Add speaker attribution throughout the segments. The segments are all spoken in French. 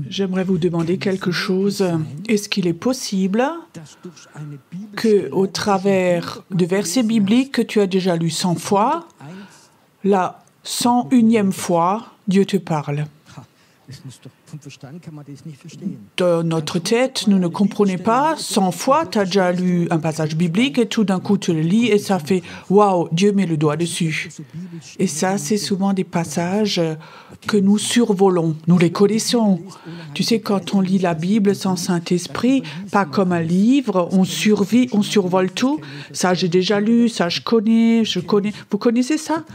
Speaker 1: J'aimerais vous demander quelque chose. Est-ce qu'il est possible que, au travers de versets bibliques que tu as déjà lus 100 fois, la 101e fois, Dieu te parle? Dans notre tête, nous ne comprenons pas. 100 fois, tu as déjà lu un passage biblique et tout d'un coup, tu le lis et ça fait « Waouh, Dieu met le doigt dessus ». Et ça, c'est souvent des passages que nous survolons. Nous les connaissons. Tu sais, quand on lit la Bible sans Saint-Esprit, pas comme un livre, on survole tout. Ça, j'ai déjà lu, ça, je connais. Vous connaissez ça?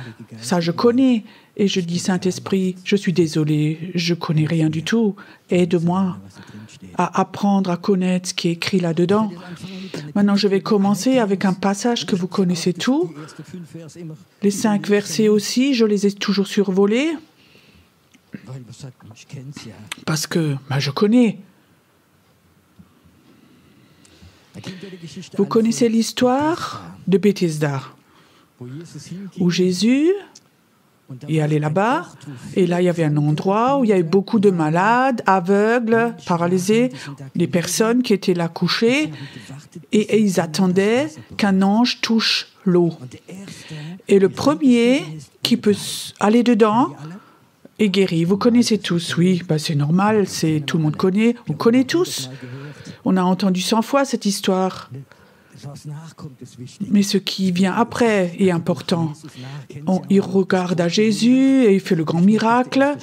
Speaker 1: Ça, je connais. Et je dis, Saint-Esprit, je suis désolé, je ne connais rien du tout. Aide-moi à apprendre à connaître ce qui est écrit là-dedans. Maintenant, je vais commencer avec un passage que vous connaissez tous. Les 5 versets aussi, je les ai toujours survolés. Parce que je connais. Vous connaissez l'histoire de Bethesda, où Jésus est allé là-bas, et là, il y avait un endroit où il y avait beaucoup de malades, aveugles, paralysés, des personnes qui étaient là couchées, et ils attendaient qu'un ange touche l'eau. Et le premier qui peut aller dedans est guéri. Vous connaissez tous, oui, c'est normal, tout le monde connaît, on connaît tous. On a entendu 100 fois cette histoire. Mais ce qui vient après est important. Il regarde à Jésus et il fait le grand miracle,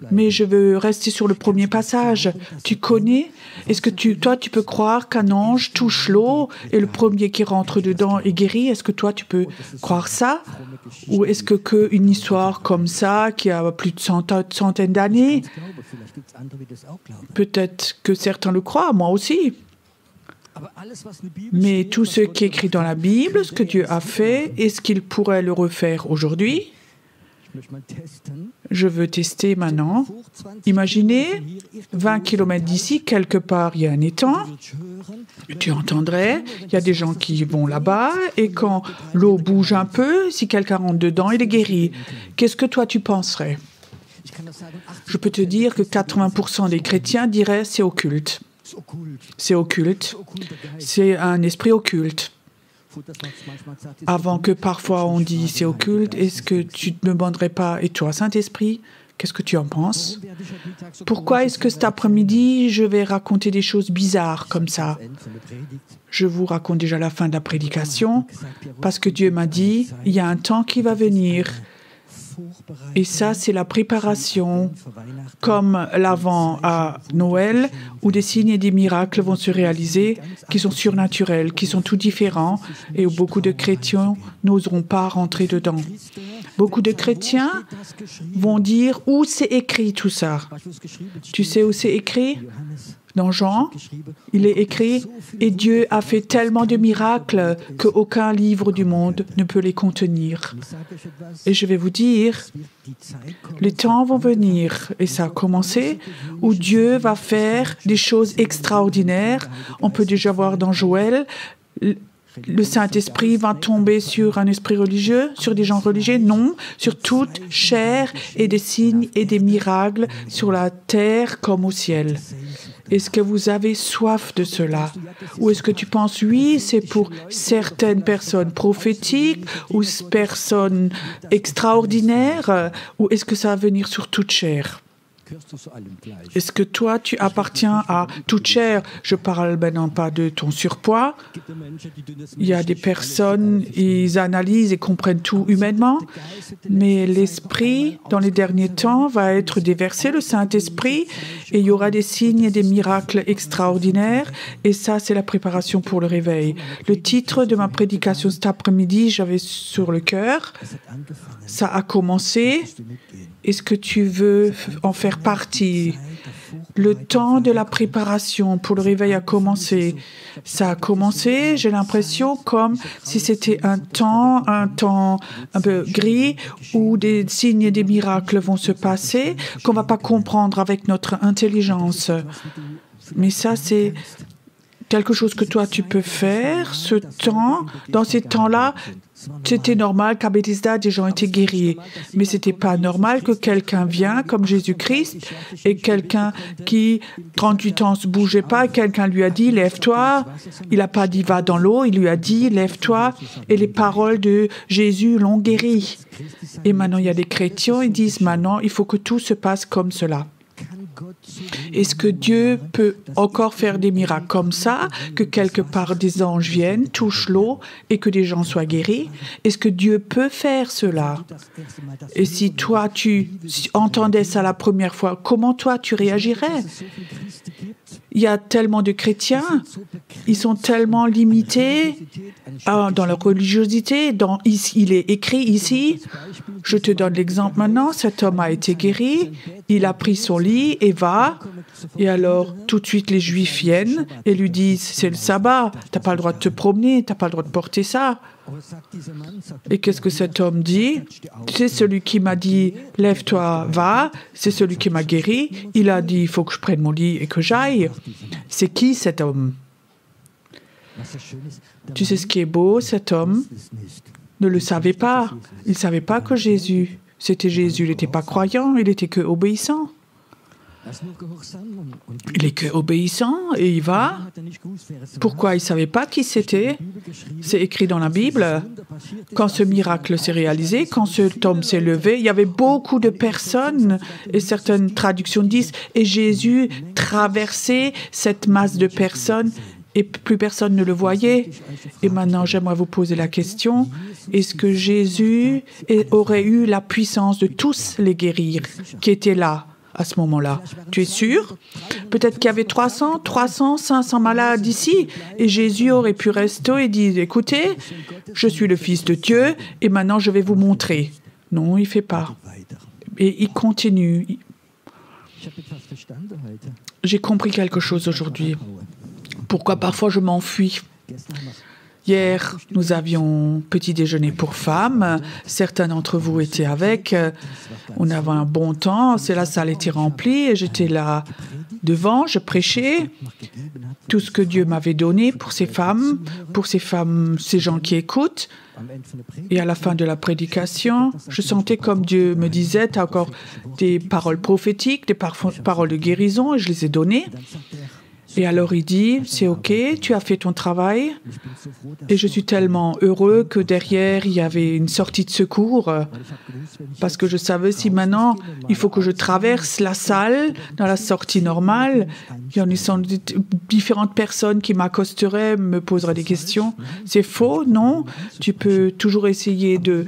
Speaker 1: mais je veux rester sur le premier passage. Tu connais? Est-ce que toi, tu peux croire qu'un ange touche l'eau et le premier qui rentre dedans est guéri? Est-ce que toi, tu peux croire ça? Ou est-ce que une histoire comme ça, qui a plus de centaines d'années, peut-être que certains le croient, moi aussi. Mais tout ce qui est écrit dans la Bible, ce que Dieu a fait, est-ce qu'il pourrait le refaire aujourd'hui? Je veux tester maintenant. Imaginez, 20 km d'ici, quelque part, il y a un étang. Tu entendrais, il y a des gens qui vont là-bas, et quand l'eau bouge un peu, si quelqu'un rentre dedans, il est guéri. Qu'est-ce que toi, tu penserais? Je peux te dire que 80% des chrétiens diraient c'est occulte. C'est occulte. C'est un esprit occulte. Avant que parfois on dise c'est occulte, est-ce que tu ne me demanderais pas, et toi, Saint-Esprit, qu'est-ce que tu en penses? Pourquoi est-ce que cet après-midi, je vais raconter des choses bizarres comme ça? Je vous raconte déjà la fin de la prédication, parce que Dieu m'a dit, il y a un temps qui va venir. Et ça, c'est la préparation, comme l'avant à Noël, où des signes et des miracles vont se réaliser, qui sont surnaturels, qui sont tout différents, et où beaucoup de chrétiens n'oseront pas rentrer dedans. Beaucoup de chrétiens vont dire où c'est écrit tout ça. Tu sais où c'est écrit? Dans Jean, il est écrit « Et Dieu a fait tellement de miracles qu'aucun livre du monde ne peut les contenir. » Et je vais vous dire, les temps vont venir, et ça a commencé, où Dieu va faire des choses extraordinaires. On peut déjà voir dans Joël, le Saint-Esprit va tomber sur un esprit religieux, sur des gens religieux? Non, sur toute chair, et des signes et des miracles sur la terre comme au ciel. Est-ce que vous avez soif de cela? Ou est-ce que tu penses, oui, c'est pour certaines personnes prophétiques ou personnes extraordinaires? Ou est-ce que ça va venir sur toute chair? Est-ce que toi, tu appartiens à toute chair? Je parle maintenant pas de ton surpoids. Il y a des personnes, ils analysent et comprennent tout humainement, mais l'Esprit, dans les derniers temps, va être déversé, le Saint-Esprit, et il y aura des signes et des miracles extraordinaires, et ça, c'est la préparation pour le réveil. Le titre de ma prédication cet après-midi, j'avais sur le cœur, ça a commencé. Est-ce que tu veux en faire partie? Le temps de la préparation pour le réveil a commencé. Ça a commencé, j'ai l'impression, comme si c'était un temps un peu gris où des signes et des miracles vont se passer qu'on ne va pas comprendre avec notre intelligence. Mais ça, c'est quelque chose que toi, tu peux faire. Ce temps, dans ces temps-là, c'était normal qu'à Bethesda, des gens étaient guéris. Mais ce n'était pas normal que quelqu'un vienne comme Jésus-Christ et quelqu'un qui, 38 ans, ne se bougeait pas, et quelqu'un lui a dit, lève-toi. Il n'a pas dit, va dans l'eau, il lui a dit, lève-toi. Et les paroles de Jésus l'ont guéri. Et maintenant, il y a des chrétiens, ils disent, maintenant, il faut que tout se passe comme cela. Est-ce que Dieu peut encore faire des miracles comme ça, que quelque part des anges viennent, touchent l'eau et que des gens soient guéris? Est-ce que Dieu peut faire cela? Et si toi, tu entendais ça la première fois, comment toi, tu réagirais? Il y a tellement de chrétiens, ils sont tellement limités dans leur religiosité. Il est écrit ici, je te donne l'exemple maintenant, cet homme a été guéri, il a pris son lit et va. Et alors, tout de suite, les Juifs viennent et lui disent, c'est le sabbat, tu n'as pas le droit de te promener, tu n'as pas le droit de porter ça. Et qu'est-ce que cet homme dit? C'est celui qui m'a dit, lève-toi, va. C'est celui qui m'a guéri. Il a dit, il faut que je prenne mon lit et que j'aille. C'est qui cet homme? Tu sais ce qui est beau? Cet homme ne le savait pas. Il ne savait pas que Jésus, c'était Jésus. Il n'était pas croyant, il n'était que obéissant. Il est que obéissant et il va. Pourquoi il ne savait pas qui c'était? C'est écrit dans la Bible. Quand ce miracle s'est réalisé, quand cet homme s'est levé, il y avait beaucoup de personnes et certaines traductions disent et Jésus traversait cette masse de personnes et plus personne ne le voyait. Et maintenant, j'aimerais vous poser la question, est-ce que Jésus aurait eu la puissance de tous les guérir qui étaient là à ce moment-là? Tu es sûr? Peut-être qu'il y avait 300, 500 malades ici et Jésus aurait pu rester et dire, écoutez, je suis le Fils de Dieu et maintenant je vais vous montrer. Non, il ne fait pas. Et il continue. J'ai compris quelque chose aujourd'hui. Pourquoi parfois je m'enfuis? Hier, nous avions petit déjeuner pour femmes. Certains d'entre vous étaient avec. On avait un bon temps. La salle était remplie et j'étais là devant. Je prêchais tout ce que Dieu m'avait donné pour ces femmes, ces gens qui écoutent. Et à la fin de la prédication, je sentais comme Dieu me disait, tu as encore des paroles prophétiques, des paroles de guérison, et je les ai données. Et alors il dit, c'est OK, tu as fait ton travail. Et je suis tellement heureux que derrière, il y avait une sortie de secours. Parce que je savais si maintenant, il faut que je traverse la salle dans la sortie normale. Il y en a différentes personnes qui m'accosteraient, me poseraient des questions. C'est faux, non? Tu peux toujours essayer de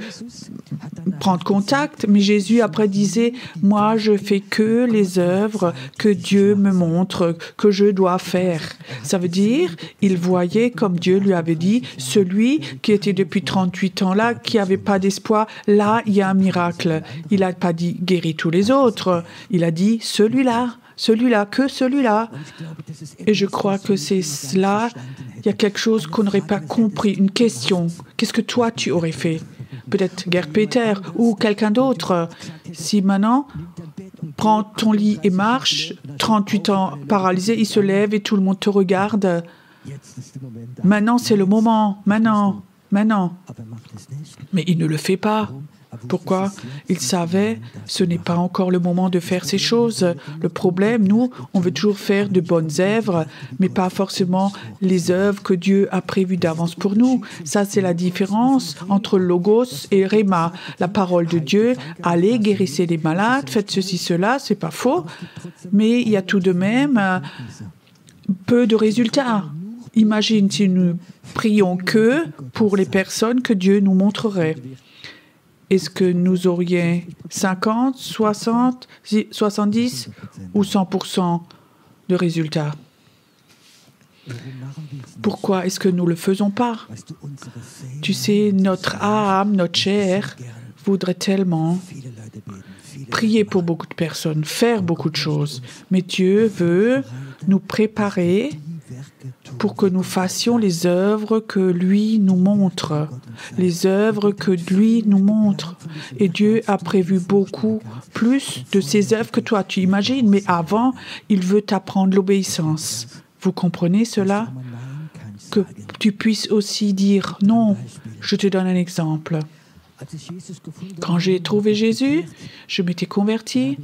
Speaker 1: prendre contact. Mais Jésus après disait, moi je fais que les œuvres que Dieu me montre, que je dois faire. Ça veut dire, il voyait, comme Dieu lui avait dit, celui qui était depuis 38 ans là, qui n'avait pas d'espoir, là, il y a un miracle. Il n'a pas dit guéris tous les autres. Il a dit celui-là, que celui-là. Et je crois que c'est cela. Il y a quelque chose qu'on n'aurait pas compris. Une question. Qu'est-ce que toi, tu aurais fait? Peut-être Gerd Peter ou quelqu'un d'autre. Si maintenant, prends ton lit et marche, 38 ans paralysé, il se lève et tout le monde te regarde. Maintenant, c'est le moment. Maintenant. Mais il ne le fait pas. Pourquoi? Il savait, ce n'est pas encore le moment de faire ces choses. Le problème, nous, on veut toujours faire de bonnes œuvres, mais pas forcément les œuvres que Dieu a prévues d'avance pour nous. Ça, c'est la différence entre Logos et Réma. La parole de Dieu, allez, guérissez les malades, faites ceci, cela, c'est pas faux, mais il y a tout de même peu de résultats. Imagine si nous prions que pour les personnes que Dieu nous montrerait. Est-ce que nous aurions 50, 60, 70 ou 100% de résultats? Pourquoi est-ce que nous ne le faisons pas? Tu sais, notre âme, notre chair voudrait tellement prier pour beaucoup de personnes, faire beaucoup de choses. Mais Dieu veut nous préparer pour que nous fassions les œuvres que lui nous montre. Les œuvres que lui nous montre. Et Dieu a prévu beaucoup plus de ces œuvres que toi, tu imagines. Mais avant, il veut t'apprendre l'obéissance. Vous comprenez cela? Que tu puisses aussi dire non. Je te donne un exemple. Quand j'ai trouvé Jésus, je m'étais converti.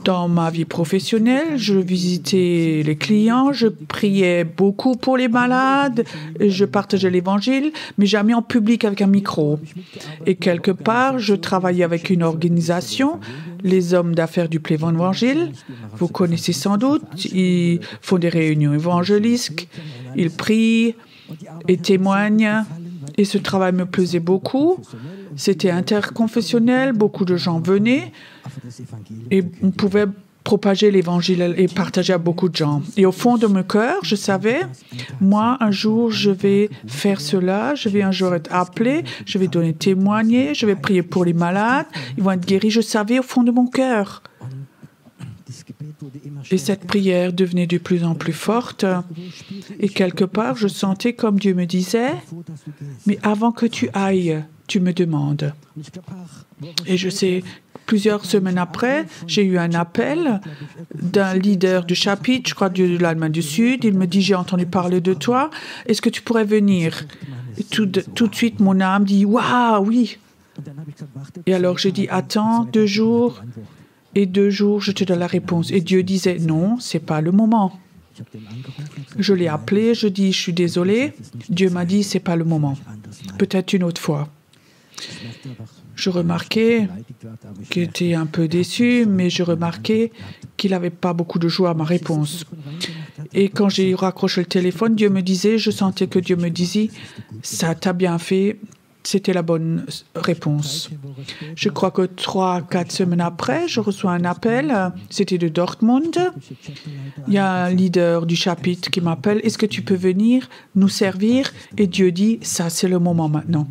Speaker 1: Dans ma vie professionnelle, je visitais les clients, je priais beaucoup pour les malades, je partageais l'évangile, mais jamais en public avec un micro. Et quelque part, je travaillais avec une organisation, les hommes d'affaires du Plévon-Évangile. Vous connaissez sans doute, ils font des réunions évangéliques, ils prient et témoignent. Et ce travail me plaisait beaucoup. C'était interconfessionnel, beaucoup de gens venaient et on pouvait propager l'évangile et partager à beaucoup de gens. Et au fond de mon cœur, je savais, moi, un jour, je vais faire cela, je vais un jour être appelé, je vais donner témoigner, je vais prier pour les malades, ils vont être guéris. Je savais au fond de mon cœur. Et cette prière devenait de plus en plus forte. Et quelque part, je sentais comme Dieu me disait, mais avant que tu ailles, tu me demandes. Et je sais, plusieurs semaines après, j'ai eu un appel d'un leader du chapitre, je crois de l'Allemagne du Sud. Il me dit, j'ai entendu parler de toi, est-ce que tu pourrais venir? Et tout de suite, mon âme dit, waouh, oui. Et alors j'ai dit, attends 2 jours. Et 2 jours, je te donne la réponse. Et Dieu disait, non, ce n'est pas le moment. Je l'ai appelé, je dis, je suis désolé. Dieu m'a dit, ce n'est pas le moment. Peut-être une autre fois. Je remarquais qu'il était un peu déçu, mais je remarquais qu'il n'avait pas beaucoup de joie à ma réponse. Et quand j'ai raccroché le téléphone, Dieu me disait, je sentais que Dieu me disait, ça t'a bien fait. C'était la bonne réponse. Je crois que 3-4 semaines après, je reçois un appel. C'était de Dortmund. Il y a un leader du chapitre qui m'appelle. Est-ce que tu peux venir nous servir? Et Dieu dit, ça c'est le moment maintenant.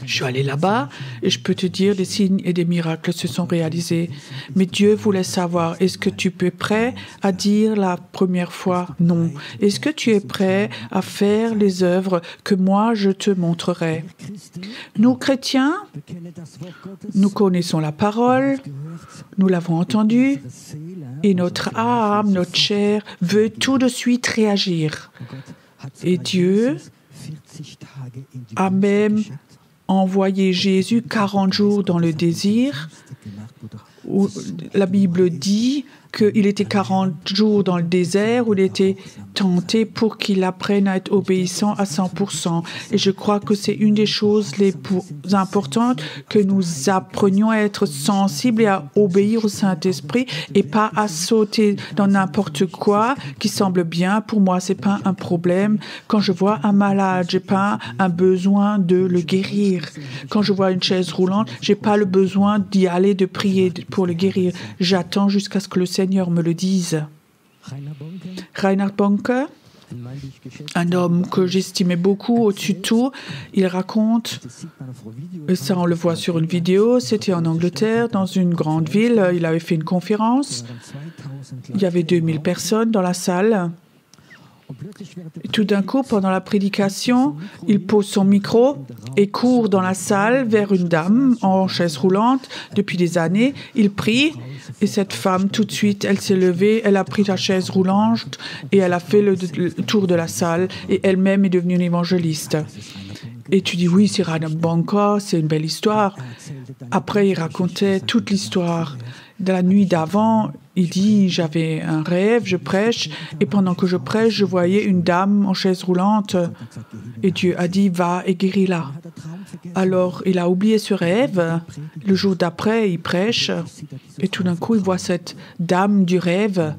Speaker 1: Je suis allée là-bas et je peux te dire des signes et des miracles se sont réalisés. Mais Dieu voulait savoir, est-ce que tu es prêt à dire la première fois non? Est-ce que tu es prêt à faire les œuvres que moi je te montrerai? Nous, chrétiens, nous connaissons la parole, nous l'avons entendue et notre âme, notre chair veut tout de suite réagir. Et Dieu a même envoyé Jésus 40 jours dans le désir, où la Bible dit qu'il était 40 jours dans le désert, où il était tenté pour qu'il apprenne à être obéissant à 100%. Et je crois que c'est une des choses les plus importantes, que nous apprenions à être sensibles et à obéir au Saint-Esprit et pas à sauter dans n'importe quoi qui semble bien. Pour moi, ce n'est pas un problème. Quand je vois un malade, je n'ai pas un besoin de le guérir. Quand je vois une chaise roulante, je n'ai pas le besoin d'y aller, de prier pour le guérir. J'attends jusqu'à ce que le Seigneur me le dise. Reinhard Bonke, un homme que j'estimais beaucoup au-dessus de tout, il raconte, et ça on le voit sur une vidéo, c'était en Angleterre, dans une grande ville, il avait fait une conférence, il y avait 2000 personnes dans la salle. Et tout d'un coup, pendant la prédication, il pose son micro et court dans la salle vers une dame en chaise roulante depuis des années. Il prie et cette femme, tout de suite, elle s'est levée, elle a pris sa chaise roulante et elle a fait le tour de la salle et elle-même est devenue une évangéliste. Et tu dis, oui, c'est Reinhard Bonke, c'est une belle histoire. Après, il racontait toute l'histoire. De la nuit d'avant, il dit, j'avais un rêve, je prêche, et pendant que je prêche, je voyais une dame en chaise roulante, et Dieu a dit, va et guéris-la. Alors, il a oublié ce rêve. Le jour d'après, il prêche, et tout d'un coup, il voit cette dame du rêve,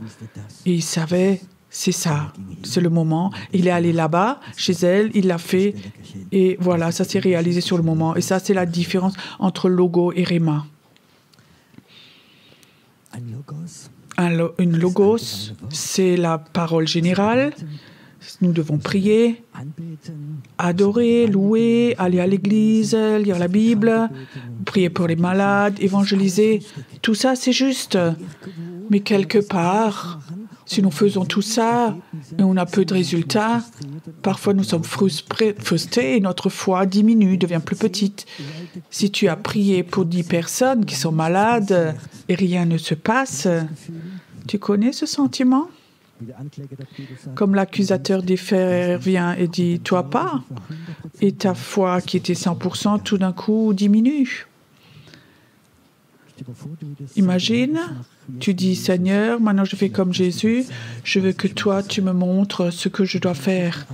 Speaker 1: et il savait, c'est ça, c'est le moment. Il est allé là-bas, chez elle, il l'a fait, et voilà, ça s'est réalisé sur le moment. Et ça, c'est la différence entre logo et réma. Une logos, c'est la parole générale, Nous devons prier, adorer, louer, aller à l'église, lire la Bible, prier pour les malades, évangéliser. Tout ça, c'est juste. Mais quelque part, si nous faisons tout ça et on a peu de résultats, parfois nous sommes frustrés et notre foi diminue, devient plus petite. Si tu as prié pour 10 personnes qui sont malades et rien ne se passe, tu connais ce sentiment? Comme l'accusateur des frères vient et dit « toi pas », et ta foi qui était 100% tout d'un coup diminue. Imagine, tu dis « Seigneur, maintenant je fais comme Jésus, je veux que toi tu me montres ce que je dois faire ».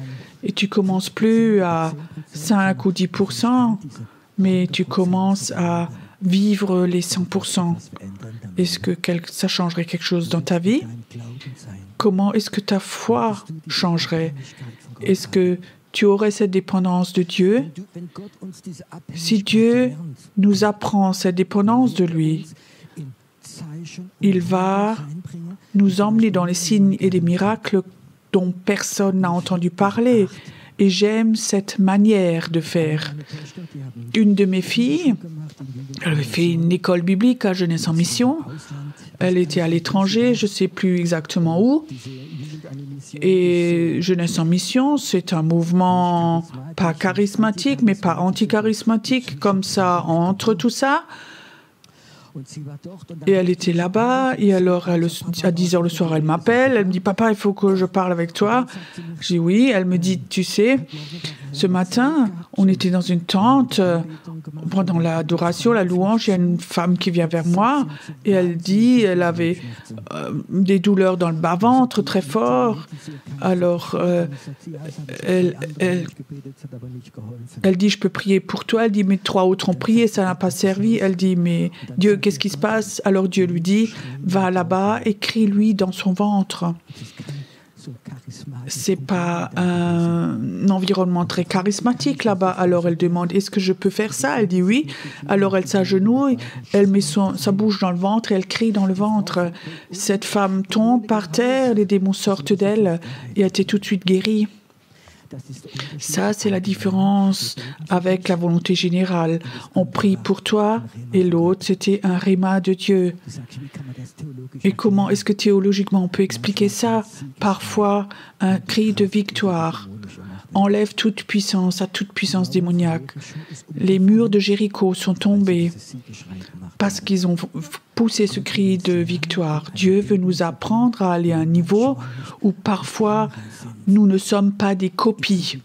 Speaker 1: Et tu commences plus à 5 ou 10%, mais tu commences à vivre les 100%. Est-ce que ça changerait quelque chose dans ta vie? Comment est-ce que ta foi changerait? Est-ce que tu aurais cette dépendance de Dieu? Si Dieu nous apprend cette dépendance de lui, il va nous emmener dans les signes et les miracles dont personne n'a entendu parler. Et j'aime cette manière de faire. Une de mes filles, elle avait fait une école biblique à Jeunesse en Mission. Elle était à l'étranger, je ne sais plus exactement où. Et Jeunesse en Mission, c'est un mouvement pas charismatique, mais pas anti-charismatique, comme ça, entre tout ça. Et elle était là-bas, et alors à 10h le soir, elle m'appelle, elle me dit « Papa, il faut que je parle avec toi ». Je dis « Oui ». Elle me dit « Tu sais, ce matin, on était dans une tente, pendant l'adoration, la louange, il y a une femme qui vient vers moi, et elle dit, elle avait des douleurs dans le bas-ventre très fort. Alors, elle dit « Je peux prier pour toi ». Elle dit « Mais 3 autres ont prié, ça n'a pas servi ». Elle dit « Mais Dieu, qu'est-ce qui se passe ?» Alors Dieu lui dit « Va là-bas et crie-lui dans son ventre ». C'est pas un environnement très charismatique là-bas. Alors elle demande « Est-ce que je peux faire ça ?» Elle dit « Oui ». Alors elle s'agenouille, elle met sa bouche dans le ventre et elle crie dans le ventre. Cette femme tombe par terre, les démons sortent d'elle et elle était tout de suite guérie. Ça, c'est la différence avec la volonté générale. On prie pour toi et l'autre, c'était un réma de Dieu. Et comment est-ce que théologiquement on peut expliquer ça? Parfois, un cri de victoire enlève à toute puissance démoniaque. Les murs de Jéricho sont tombés parce qu'ils ont poussé ce cri de victoire. Dieu veut nous apprendre à aller à un niveau où parfois nous ne sommes pas des copies.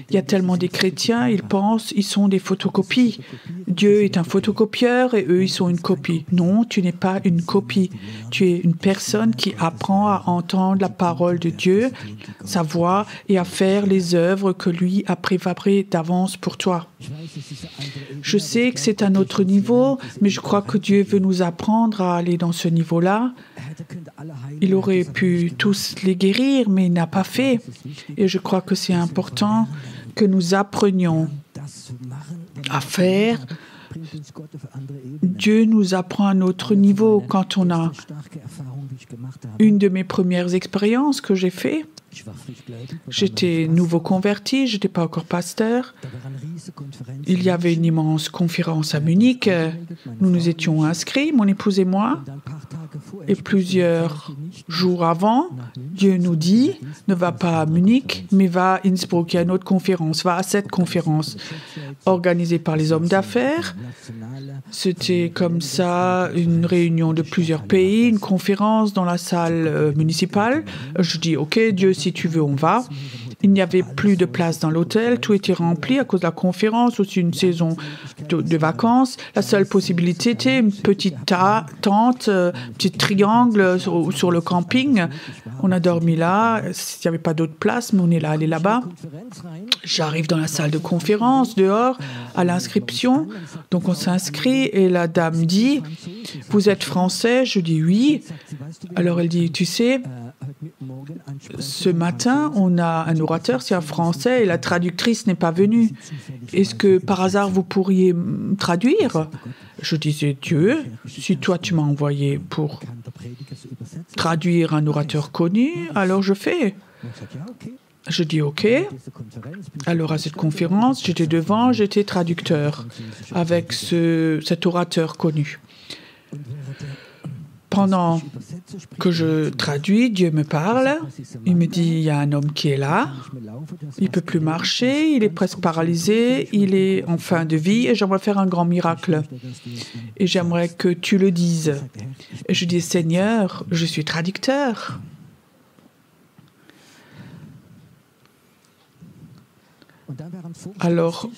Speaker 1: Il y a tellement des chrétiens, ils pensent qu'ils sont des photocopies. Dieu est un photocopieur et eux, ils sont une copie. Non, tu n'es pas une copie. Tu es une personne qui apprend à entendre la parole de Dieu, sa voix, et à faire les œuvres que lui a préparées d'avance pour toi. Je sais que c'est un autre niveau, mais je crois que Dieu veut nous apprendre à aller dans ce niveau-là. Il aurait pu tous les guérir, mais il n'a pas fait. Et je crois que c'est important que nous apprenions à faire. Dieu nous apprend à un autre niveau quand on a une de mes premières expériences que j'ai fait. J'étais nouveau converti, je n'étais pas encore pasteur. Il y avait une immense conférence à Munich. Nous nous étions inscrits, mon épouse et moi. Et plusieurs jours avant, Dieu nous dit, ne va pas à Munich, mais va à Innsbruck, il y a une autre conférence, va à cette conférence organisée par les hommes d'affaires. C'était comme ça, une réunion de plusieurs pays, une conférence dans la salle municipale. Je dis, OK, Dieu, si tu veux, on va. Il n'y avait plus de place dans l'hôtel, tout était rempli à cause de la conférence, aussi une saison de vacances. La seule possibilité était une petite tente, un petit triangle sur le camping. On a dormi là, il n'y avait pas d'autre place, mais on est allé là-bas. J'arrive dans la salle de conférence, dehors, à l'inscription. Donc on s'inscrit et la dame dit « Vous êtes français ?» Je dis « Oui ». Alors elle dit « Tu sais, ce matin, on a un orateur, c'est un Français, et la traductrice n'est pas venue. Est-ce que, par hasard, vous pourriez traduire ?» Je disais, Dieu, si toi tu m'as envoyé pour traduire un orateur connu, alors je fais. Je dis OK. Alors à cette conférence, j'étais devant, j'étais traducteur avec cet orateur connu. Pendant que je traduis, Dieu me parle. Il me dit, il y a un homme qui est là. Il ne peut plus marcher, il est presque paralysé, il est en fin de vie et j'aimerais faire un grand miracle. Et j'aimerais que tu le dises. Et je dis, Seigneur, je suis traducteur. Alors,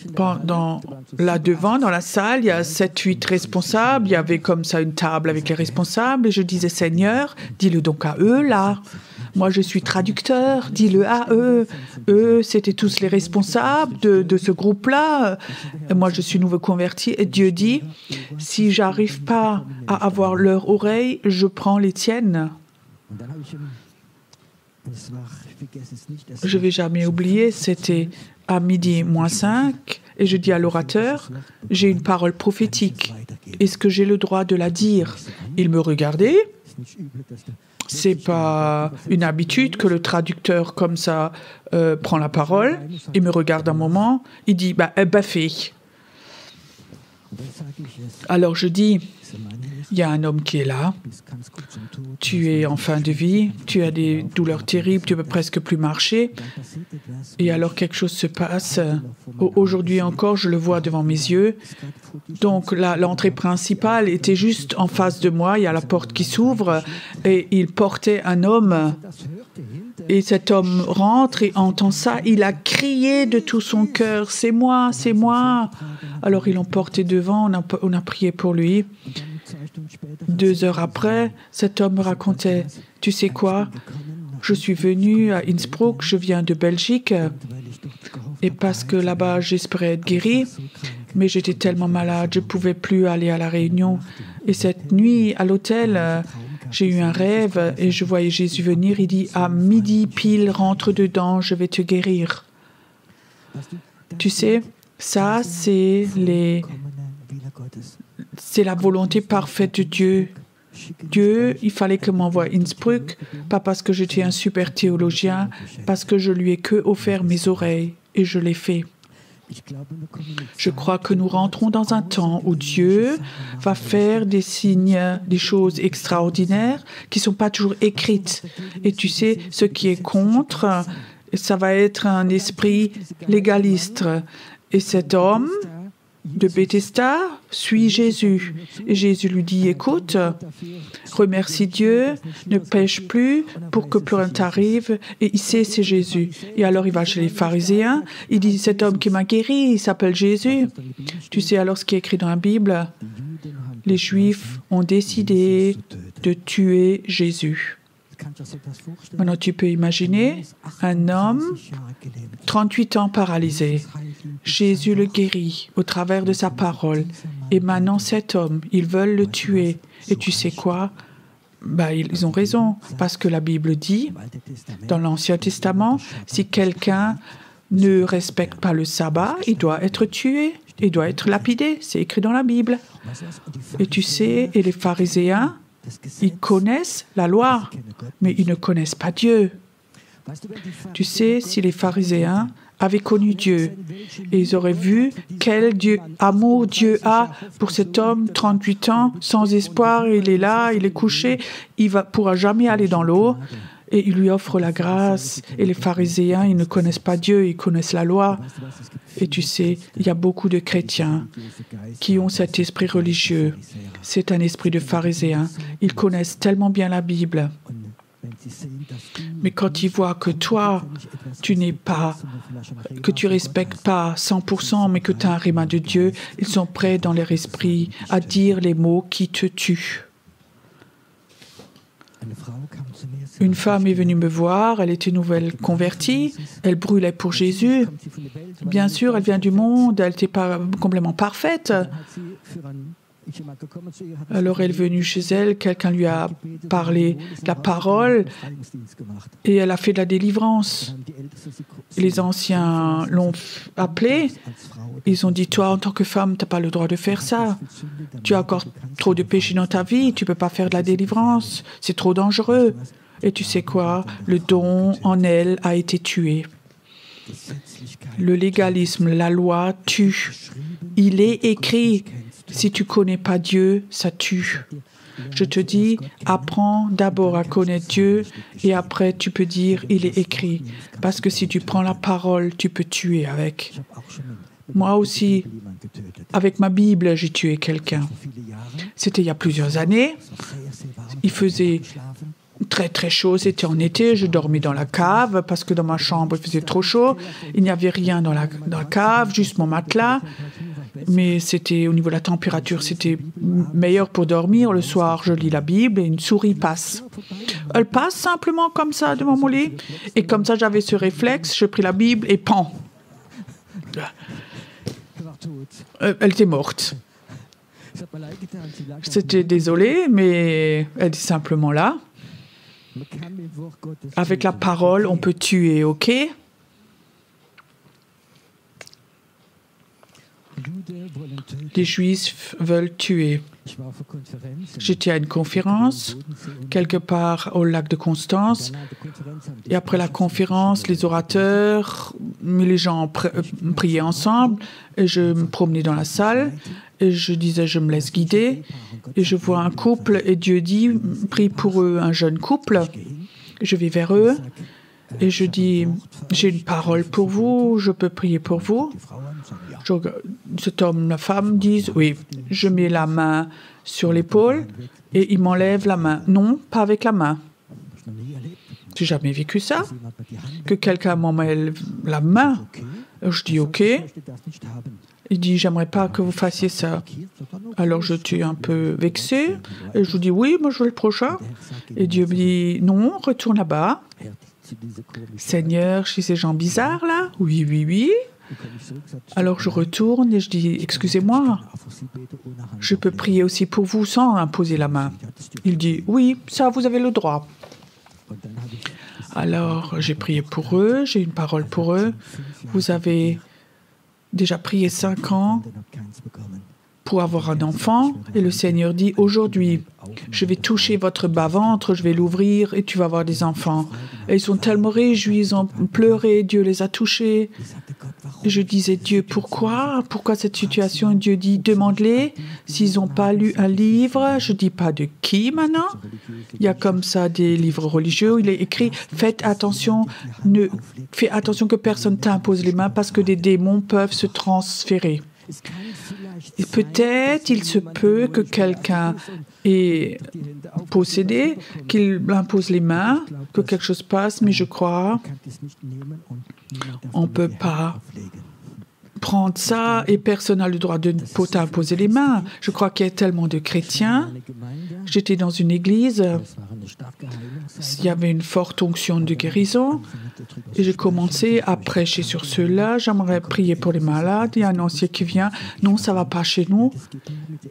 Speaker 1: là devant, dans la salle, il y a 7-8 responsables. Il y avait comme ça une table avec les responsables. Et je disais, Seigneur, dis-le donc à eux, là. Moi, je suis traducteur, dis-le à eux. Eux, c'était tous les responsables de ce groupe-là. Et moi, je suis nouveau converti. Et Dieu dit, si j'arrive pas à avoir leur oreille, je prends les tiennes. Je ne vais jamais oublier, c'était à 12:05 et je dis à l'orateur, j'ai une parole prophétique. Est-ce que j'ai le droit de la dire? Il me regardait. C'est pas une habitude que le traducteur comme ça prend la parole. Il me regarde un moment. Il dit, fais. Alors je dis, il y a un homme qui est là, tu es en fin de vie, tu as des douleurs terribles, tu ne peux presque plus marcher. Et alors quelque chose se passe. Aujourd'hui encore, je le vois devant mes yeux. Donc l'entrée principale était juste en face de moi, il y a la porte qui s'ouvre et il portait un homme. Et cet homme rentre et entend ça, il a crié de tout son cœur, c'est moi, c'est moi. Alors ils l'ont porté devant, on a prié pour lui. 2 heures après, cet homme me racontait, tu sais quoi, je suis venu à Innsbruck, je viens de Belgique, et parce que là-bas j'espérais être guéri, mais j'étais tellement malade, je ne pouvais plus aller à la réunion. Et cette nuit, à l'hôtel, j'ai eu un rêve et je voyais Jésus venir. Il dit, à midi pile, rentre dedans, je vais te guérir. Tu sais, ça, c'est la volonté parfaite de Dieu. Dieu, il fallait qu'il m'envoie à Innsbruck, pas parce que j'étais un super théologien, parce que je lui ai que offert mes oreilles et je l'ai fait. Je crois que nous rentrons dans un temps où Dieu va faire des signes, des choses extraordinaires qui ne sont pas toujours écrites. Et tu sais, ce qui est contre, ça va être un esprit légaliste. Et cet homme de Bethesda suit Jésus. Et Jésus lui dit, écoute, remercie Dieu, ne pêche plus pour que plus rien t'arrive. Et il sait, c'est Jésus. Et alors il va chez les pharisiens, il dit, cet homme qui m'a guéri, il s'appelle Jésus. Tu sais alors ce qui est écrit dans la Bible? Les Juifs ont décidé de tuer Jésus. Maintenant, tu peux imaginer un homme, 38 ans paralysé. Jésus le guérit au travers de sa parole. Et maintenant, cet homme, ils veulent le tuer. Et tu sais quoi? Ils ont raison, parce que la Bible dit, dans l'Ancien Testament, si quelqu'un ne respecte pas le sabbat, il doit être tué, il doit être lapidé. C'est écrit dans la Bible. Et tu sais, et les pharisiens, ils connaissent la loi, mais ils ne connaissent pas Dieu. Tu sais, si les pharisiens avaient connu Dieu et ils auraient vu quel amour Dieu a pour cet homme, 38 ans, sans espoir, il est là, il est couché, il ne pourra jamais aller dans l'eau et il lui offre la grâce. Et les pharisiens, ils ne connaissent pas Dieu, ils connaissent la loi. Et tu sais, il y a beaucoup de chrétiens qui ont cet esprit religieux. C'est un esprit de pharisien. Ils connaissent tellement bien la Bible. Mais quand ils voient que toi, tu respectes pas 100%, mais que tu as un rhéma de Dieu, ils sont prêts dans leur esprit à dire les mots qui te tuent. Une femme est venue me voir, elle était nouvelle convertie, elle brûlait pour Jésus. Bien sûr, elle vient du monde, elle n'était pas complètement parfaite. Alors elle est venue chez elle, quelqu'un lui a parlé de la parole et elle a fait de la délivrance. Les anciens l'ont appelée, ils ont dit, toi en tant que femme, tu n'as pas le droit de faire ça. Tu as encore trop de péchés dans ta vie, tu ne peux pas faire de la délivrance, c'est trop dangereux. Et tu sais quoi? Le don en elle a été tué. Le légalisme, la loi tue. Il est écrit, si tu ne connais pas Dieu, ça tue. Je te dis, apprends d'abord à connaître Dieu et après tu peux dire, il est écrit. Parce que si tu prends la parole, tu peux tuer avec. Moi aussi, avec ma Bible, j'ai tué quelqu'un. C'était il y a plusieurs années. Il faisait très très chaud, c'était en été, je dormais dans la cave parce que dans ma chambre il faisait trop chaud. Il n'y avait rien dans la cave, juste mon matelas. Mais c'était au niveau de la température, c'était meilleur pour dormir. Le soir, je lis la Bible et une souris passe. Elle passe simplement comme ça devant mon lit. Et comme ça, j'avais ce réflexe, je pris la Bible et pan. Elle était morte. J'étais désolée, mais elle est simplement là. Avec la parole, on peut tuer, ok? Les Juifs veulent tuer. J'étais à une conférence, quelque part au lac de Constance. Et après la conférence, les orateurs, les gens priaient ensemble. Et je me promenais dans la salle. Et je disais, je me laisse guider. Et je vois un couple. Et Dieu dit, prie pour eux, un jeune couple. Je vais vers eux. Et je dis, j'ai une parole pour vous. Je peux prier pour vous. Cet homme, la femme disent, oui, je mets la main sur l'épaule et il m'enlève la main. Non, pas avec la main. J'ai jamais vécu ça. Que quelqu'un m'enlève la main. Je dis, ok. Il dit, j'aimerais pas que vous fassiez ça. Alors je suis un peu vexée. Et je lui dis, oui, moi je veux le prochain. Et Dieu me dit, non, retourne là-bas. Seigneur, chez ces gens bizarres là? Oui, oui, oui. Alors je retourne et je dis, excusez-moi, je peux prier aussi pour vous sans imposer la main. Il dit, oui, ça vous avez le droit. Alors j'ai prié pour eux, j'ai une parole pour eux. Vous avez déjà prié 5 ans pour avoir un enfant et le Seigneur dit, aujourd'hui, je vais toucher votre bas-ventre, je vais l'ouvrir et tu vas avoir des enfants. Et ils sont tellement réjouis, ils ont pleuré, Dieu les a touchés. Et je disais, Dieu, pourquoi cette situation? Et Dieu dit, demande-les s'ils n'ont pas lu un livre. Je ne dis pas de qui maintenant. Il y a comme ça des livres religieux où il est écrit, fais attention que personne t'impose les mains parce que des démons peuvent se transférer. Et peut-être il se peut que quelqu'un est possédé, qu'il impose les mains, que quelque chose passe, mais je crois on ne peut pas prendre ça et personne n'a le droit de t'imposer les mains. Je crois qu'il y a tellement de chrétiens. J'étais dans une église, il y avait une forte onction de guérison et j'ai commencé à prêcher sur cela. J'aimerais prier pour les malades. Il y a un ancien qui vient. Non, ça ne va pas chez nous.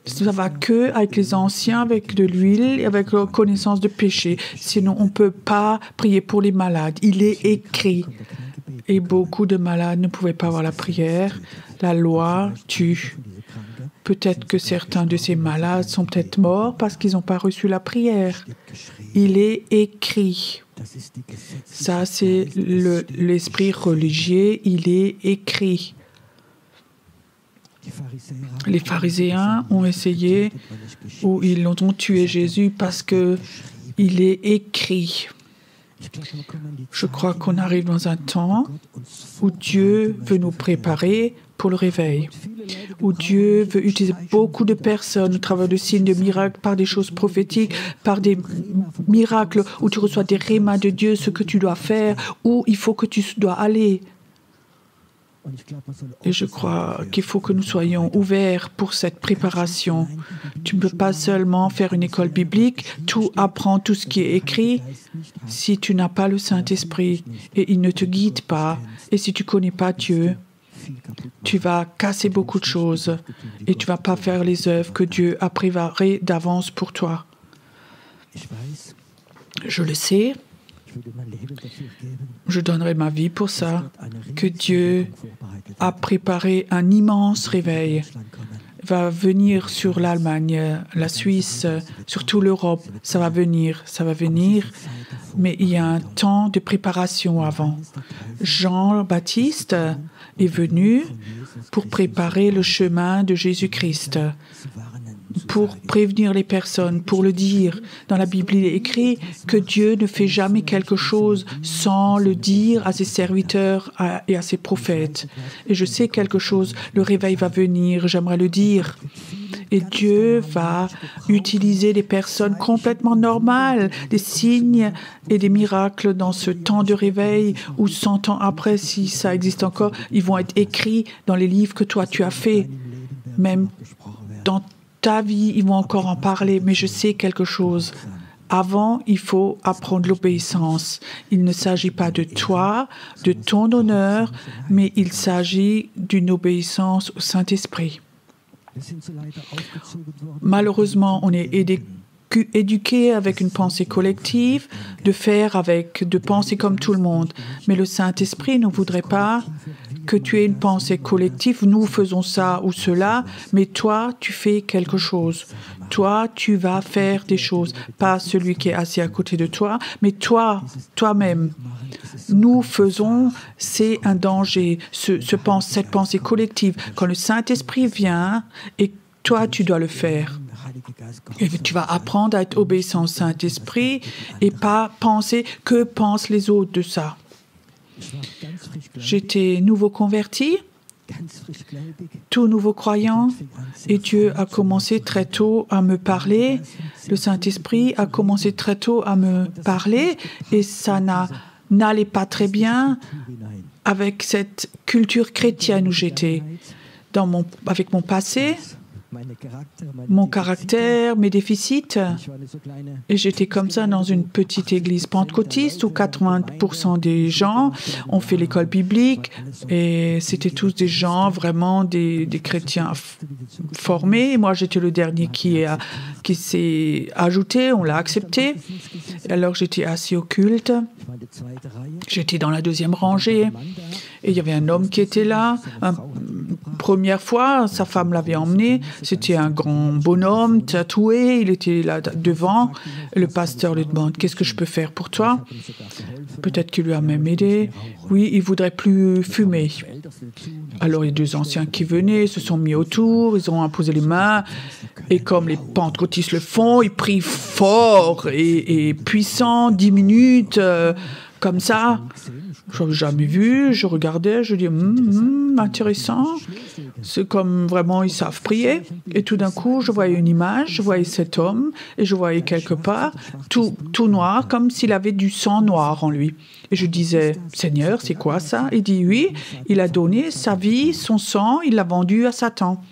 Speaker 1: Ça ne va que avec les anciens, avec de l'huile et avec leur connaissance de péché. Sinon, on ne peut pas prier pour les malades. Il est écrit. Et beaucoup de malades ne pouvaient pas avoir la prière. La loi tue. Peut-être que certains de ces malades sont peut-être morts parce qu'ils n'ont pas reçu la prière. Il est écrit. Ça, c'est l'esprit religieux. Il est écrit. Les pharisiens ont essayé ou ils ont tué Jésus parce que il est écrit. Je crois qu'on arrive dans un temps où Dieu veut nous préparer pour le réveil, où Dieu veut utiliser beaucoup de personnes au travers de signes, de miracles, par des choses prophétiques, par des miracles où tu reçois des rémas de Dieu, ce que tu dois faire, où il faut que tu dois aller. Et je crois qu'il faut que nous soyons ouverts pour cette préparation. Tu ne peux pas seulement faire une école biblique, tout apprendre tout ce qui est écrit, si tu n'as pas le Saint-Esprit et il ne te guide pas. Et si tu ne connais pas Dieu, tu vas casser beaucoup de choses et tu ne vas pas faire les œuvres que Dieu a préparées d'avance pour toi. Je le sais. Je donnerai ma vie pour ça, que Dieu a préparé un immense réveil. Il va venir sur l'Allemagne, la Suisse, sur toute l'Europe. Ça va venir mais il y a un temps de préparation avant. Jean-Baptiste est venu pour préparer le chemin de Jésus-Christ, pour prévenir les personnes, pour le dire. Dans la Bible, il est écrit que Dieu ne fait jamais quelque chose sans le dire à ses serviteurs et à ses prophètes. Et je sais quelque chose, le réveil va venir, j'aimerais le dire. Et Dieu va utiliser des personnes complètement normales, des signes et des miracles dans ce temps de réveil ou 100 ans après, si ça existe encore, ils vont être écrits dans les livres que toi tu as faits. Même dans ta vie, ils vont encore en parler, mais je sais quelque chose. Avant, il faut apprendre l'obéissance. Il ne s'agit pas de toi, de ton honneur, mais il s'agit d'une obéissance au Saint-Esprit. Malheureusement, on est éduqué avec une pensée collective, de penser comme tout le monde. Mais le Saint-Esprit ne voudrait pas que tu aies une pensée collective. Nous faisons ça ou cela, mais toi, tu fais quelque chose. Toi, tu vas faire des choses. Pas celui qui est assis à côté de toi, mais toi-même. Nous faisons, c'est un danger, cette pensée collective. Quand le Saint-Esprit vient, et toi, tu dois le faire. Et tu vas apprendre à être obéissant au Saint-Esprit et pas penser que pensent les autres de ça. J'étais nouveau converti, tout nouveau croyant, et Dieu a commencé très tôt à me parler. Le Saint-Esprit a commencé très tôt à me parler et ça n'allait pas très bien avec cette culture chrétienne où j'étais, avec mon passé, mon caractère, mes déficits. Et j'étais comme ça dans une petite église pentecôtiste où 80% des gens ont fait l'école biblique et c'était tous des gens, vraiment des chrétiens formés. Et moi, j'étais le dernier qui s'est ajouté, on l'a accepté. Alors, j'étais assis au culte. J'étais dans la deuxième rangée et il y avait un homme qui était là. Première fois, sa femme l'avait emmené. C'était un grand bonhomme, tatoué. Il était là devant. Le pasteur lui demande « Qu'est-ce que je peux faire pour toi ?» Peut-être qu'il lui a même aidé. Oui, il ne voudrait plus fumer. Alors, les deux anciens qui venaient se sont mis autour. Ils ont imposé les mains. Et comme les pentecôtistes le font, ils prient fort et puissant, 10 minutes, comme ça. Je n'avais jamais vu, je regardais, je dis intéressant. C'est comme vraiment, ils savent prier. Et tout d'un coup, je voyais une image, je voyais cet homme, et je voyais quelque part tout noir, comme s'il avait du sang noir en lui. Et je disais, Seigneur, c'est quoi ça? Il dit, oui, il a donné sa vie, son sang, il l'a vendu à Satan.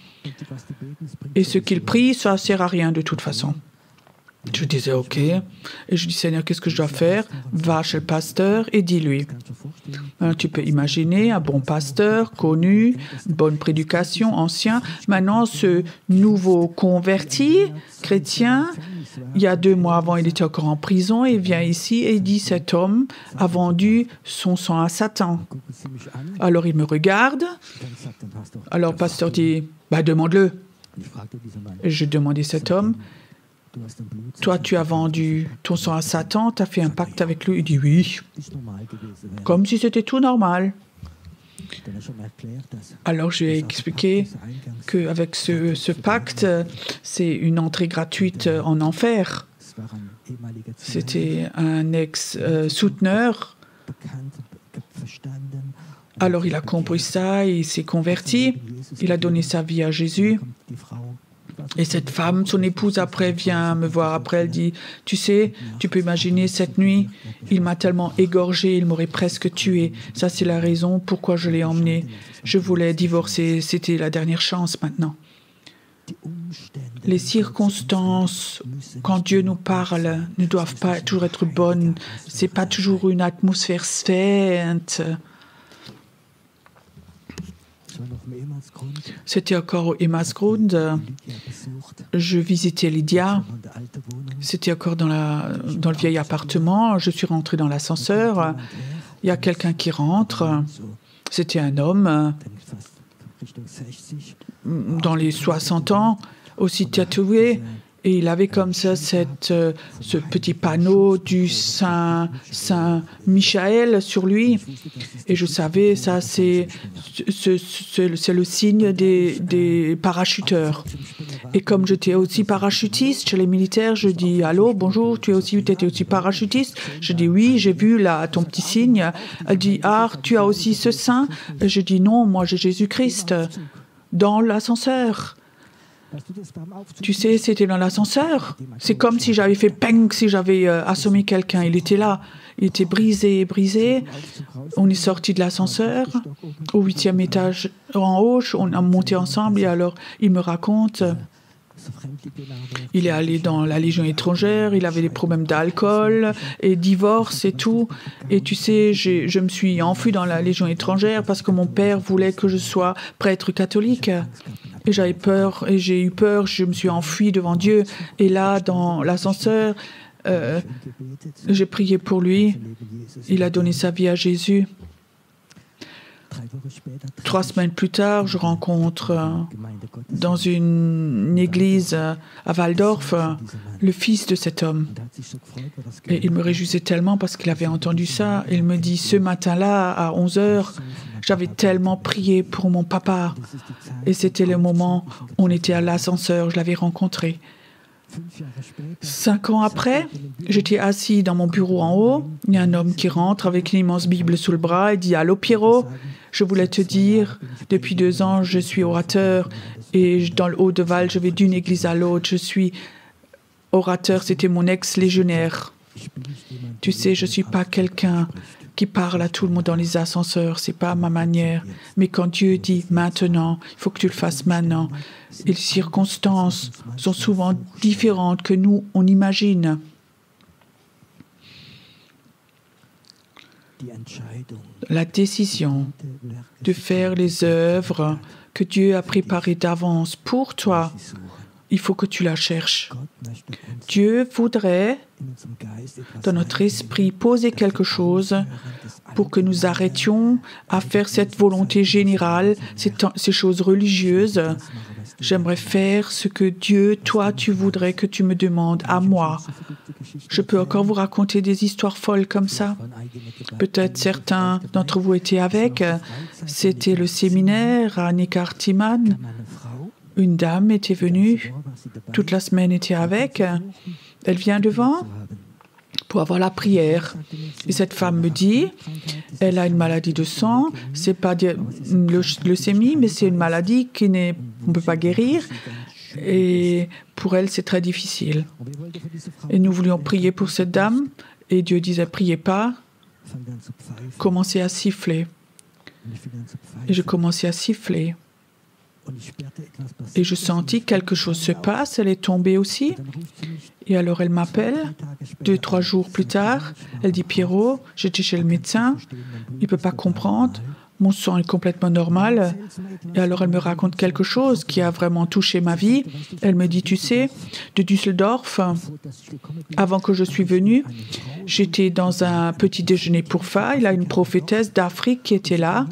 Speaker 1: Et ce qu'il prie, ça ne sert à rien de toute façon. Je disais, OK. Et je dis, Seigneur, qu'est-ce que je dois faire? Va chez le pasteur et dis-lui. Alors, tu peux imaginer un bon pasteur, connu, bonne prédication, ancien. Maintenant, ce nouveau converti, chrétien, il y a 2 mois avant, il était encore en prison et il vient ici et il dit, cet homme a vendu son sang à Satan. Alors, il me regarde. Alors, le pasteur dit, demande-le. Et je demandais à cet homme, toi, tu as vendu ton sang à Satan, tu as fait un pacte avec lui. Il dit oui, comme si c'était tout normal. Alors, je lui ai expliqué qu'avec ce pacte, c'est une entrée gratuite en enfer. C'était un ex-souteneur. Alors, il a compris ça, il s'est converti, il a donné sa vie à Jésus. Et cette femme, son épouse, après, vient me voir. Après, elle dit, tu sais, tu peux imaginer, cette nuit, il m'a tellement égorgé, il m'aurait presque tué. Ça, c'est la raison pourquoi je l'ai emmené. Je voulais divorcer, c'était la dernière chance maintenant. Les circonstances, quand Dieu nous parle, ne doivent pas toujours être bonnes. Ce n'est pas toujours une atmosphère sainte. C'était encore au Emmausgrund. Je visitais Lydia. C'était encore dans le vieil appartement. Je suis rentrée dans l'ascenseur. Il y a quelqu'un qui rentre. C'était un homme dans les 60 ans, aussi tatoué. Et il avait comme ça ce petit panneau du Saint Michael sur lui. Et je savais, ça c'est le signe des parachuteurs. Et comme j'étais aussi parachutiste chez les militaires, je dis « Allô, bonjour, tu étais aussi parachutiste ?» Je dis « Oui, j'ai vu là ton petit signe. » Elle dit « Ah, tu as aussi ce saint ?» Je dis « Non, moi j'ai Jésus-Christ dans l'ascenseur. » Tu sais, c'était dans l'ascenseur. C'est comme si j'avais fait peng, si j'avais assommé quelqu'un. Il était là. Il était brisé. On est sorti de l'ascenseur au 8e étage en haut. On a monté ensemble et alors il me raconte. Il est allé dans la Légion étrangère, il avait des problèmes d'alcool et divorce et tout. Et tu sais, je me suis enfui dans la Légion étrangère parce que mon père voulait que je sois prêtre catholique. Et j'avais peur, et j'ai eu peur, je me suis enfui devant Dieu. Et là, dans l'ascenseur, j'ai prié pour lui. Il a donné sa vie à Jésus. 3 semaines plus tard, je rencontre dans une église à Waldorf le fils de cet homme. Et il me réjouissait tellement parce qu'il avait entendu ça. Il me dit, ce matin-là, à 11h, j'avais tellement prié pour mon papa. Et c'était le moment où on était à l'ascenseur, je l'avais rencontré. 5 ans après, j'étais assis dans mon bureau en haut. Il y a un homme qui rentre avec une immense Bible sous le bras et dit « Allô Pierrot, je voulais te dire, depuis 2 ans, je suis orateur et dans le Haut-de-Val, je vais d'une église à l'autre. Je suis orateur, c'était mon ex-légionnaire. Tu sais, je ne suis pas quelqu'un qui parle à tout le monde dans les ascenseurs, c'est pas ma manière. Mais quand Dieu dit maintenant, il faut que tu le fasses maintenant. Et les circonstances sont souvent différentes que nous, on imagine. La décision de faire les œuvres que Dieu a préparées d'avance pour toi, il faut que tu la cherches. Dieu voudrait, dans notre esprit, poser quelque chose pour que nous arrêtions à faire cette volonté générale, ces choses religieuses. J'aimerais faire ce que Dieu, toi, tu voudrais que tu me demandes à moi. Je peux encore vous raconter des histoires folles comme ça. Peut-être certains d'entre vous étaient avec. C'était le séminaire à Neckartimann. Une dame était venue, toute la semaine était avec. Elle vient devant pour avoir la prière. Et cette femme me dit, elle a une maladie de sang, c'est pas le leucémie, mais c'est une maladie qu'on ne peut pas guérir. Et pour elle, c'est très difficile. Et nous voulions prier pour cette dame, et Dieu disait, priez pas, commencez à siffler. Et je commençais à siffler. Et je sentis que quelque chose se passe, elle est tombée aussi. Et alors elle m'appelle, 2-3 jours plus tard, elle dit « Pierrot, j'étais chez le médecin, il ne peut pas comprendre, mon sang est complètement normal. » Et alors elle me raconte quelque chose qui a vraiment touché ma vie. Elle me dit « Tu sais, de Düsseldorf, avant que je suis venue, j'étais dans un petit déjeuner pour femmes. Il y a une prophétesse d'Afrique qui était là.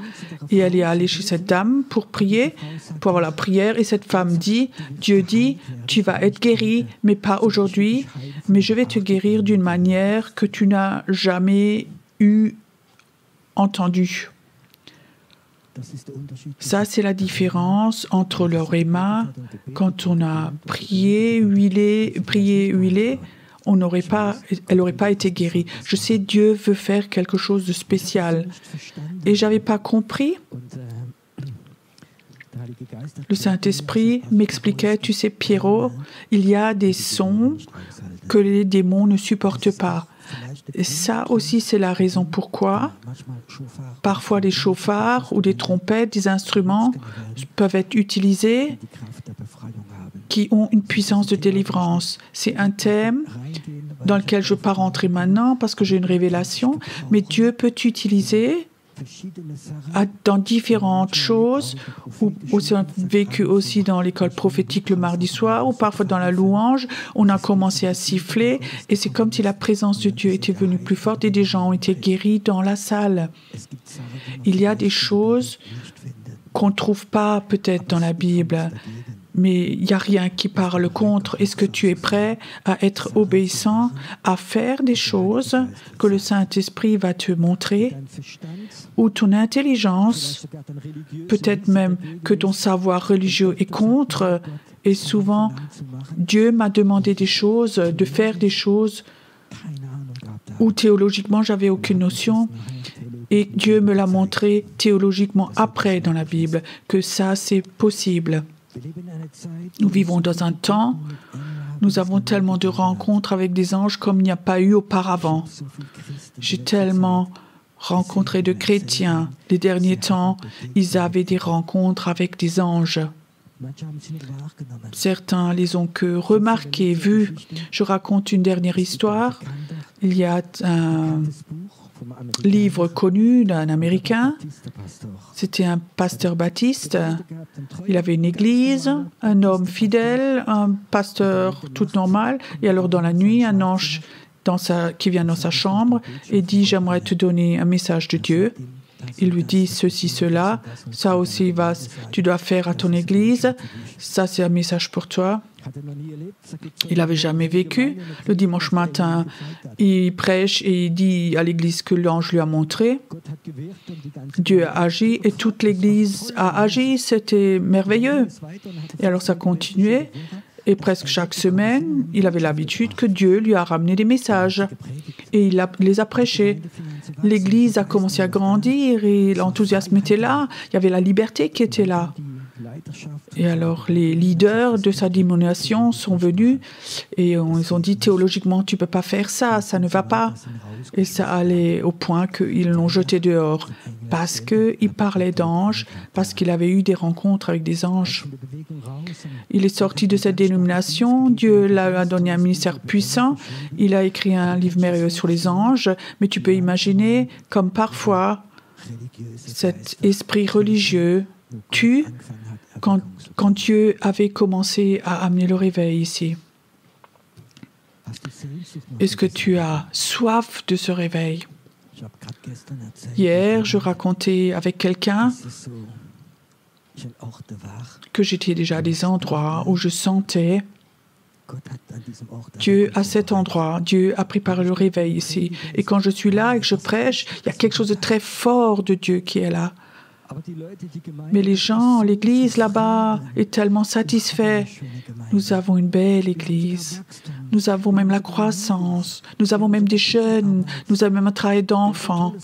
Speaker 1: Et elle est allée chez cette dame pour prier, pour avoir la prière. Et cette femme dit, Dieu dit, tu vas être guérie, mais pas aujourd'hui. Mais je vais te guérir d'une manière que tu n'as jamais entendue. Ça, c'est la différence entre le réma, quand on a prié, huilé, elle n'aurait pas été guérie. Je sais, Dieu veut faire quelque chose de spécial. Et je n'avais pas compris. Le Saint-Esprit m'expliquait, tu sais, Pierrot, il y a des sons que les démons ne supportent pas. Et ça aussi, c'est la raison pourquoi parfois des chauffards ou des trompettes, des instruments peuvent être utilisés qui ont une puissance de délivrance. C'est un thème dans lequel je ne vais pas rentrer maintenant parce que j'ai une révélation, mais Dieu peut t'utiliser dans différentes choses, ou aussi vécu aussi dans l'école prophétique le mardi soir, ou parfois dans la louange, on a commencé à siffler, et c'est comme si la présence de Dieu était venue plus forte, et des gens ont été guéris dans la salle. Il y a des choses qu'on ne trouve pas peut-être dans la Bible, mais il n'y a rien qui parle contre. Est-ce que tu es prêt à être obéissant, à faire des choses que le Saint-Esprit va te montrer, ou ton intelligence, peut-être même que ton savoir religieux est contre, et souvent Dieu m'a demandé des choses, de faire des choses où théologiquement j'avais aucune notion, et Dieu me l'a montré théologiquement après dans la Bible, que ça c'est possible. Nous vivons dans un temps, nous avons tellement de rencontres avec des anges comme il n'y a pas eu auparavant. J'ai tellement rencontré de chrétiens. Les derniers temps, ils avaient des rencontres avec des anges. Certains les ont que remarqués, vus. Je raconte une dernière histoire. Il y a un livre connu d'un Américain. C'était un pasteur baptiste. Il avait une église, un homme fidèle, un pasteur tout normal. Et alors dans la nuit, un ange qui vient dans sa chambre et dit « J'aimerais te donner un message de Dieu ». Il lui dit ceci, cela, ça aussi tu dois faire à ton église, ça c'est un message pour toi. Il n'avait jamais vécu. Le dimanche matin, il prêche et il dit à l'église que l'ange lui a montré. Dieu a agi et toute l'église a agi, c'était merveilleux. Et alors ça continuait. Et presque chaque semaine, il avait l'habitude que Dieu lui a ramené des messages. Et il les a prêchés. L'Église a commencé à grandir et l'enthousiasme était là. Il y avait la liberté qui était là. Et alors, les leaders de sa dénomination sont venus et ils ont dit théologiquement, tu ne peux pas faire ça, ça ne va pas. Et ça allait au point qu'ils l'ont jeté dehors parce qu'il parlait d'anges, parce qu'il avait eu des rencontres avec des anges. Il est sorti de cette dénomination, Dieu lui a donné un ministère puissant, il a écrit un livre merveilleux sur les anges, mais tu peux imaginer comme parfois cet esprit religieux tue quand Dieu avait commencé à amener le réveil ici. Est-ce que tu as soif de ce réveil? Hier, je racontais avec quelqu'un que j'étais déjà à des endroits où je sentais Dieu à cet endroit, Dieu a préparé le réveil ici. Et quand je suis là et que je prêche, il y a quelque chose de très fort de Dieu qui est là. Mais les gens, l'église là-bas est tellement satisfait. Nous avons une belle église. Nous avons même la croissance. Nous avons même des jeunes. Nous avons même un travail d'enfants.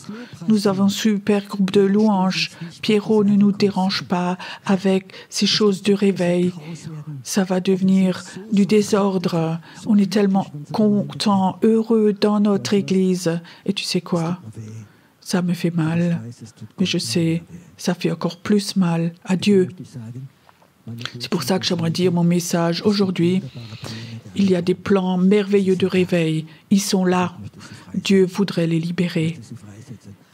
Speaker 1: Nous avons un super groupe de louanges. Pierrot ne nous dérange pas avec ces choses de réveil. Ça va devenir du désordre. On est tellement contents, heureux dans notre église. Et tu sais quoi? Ça me fait mal, mais je sais, ça fait encore plus mal à Dieu. C'est pour ça que j'aimerais dire mon message aujourd'hui. Il y a des plans merveilleux de réveil. Ils sont là. Dieu voudrait les libérer.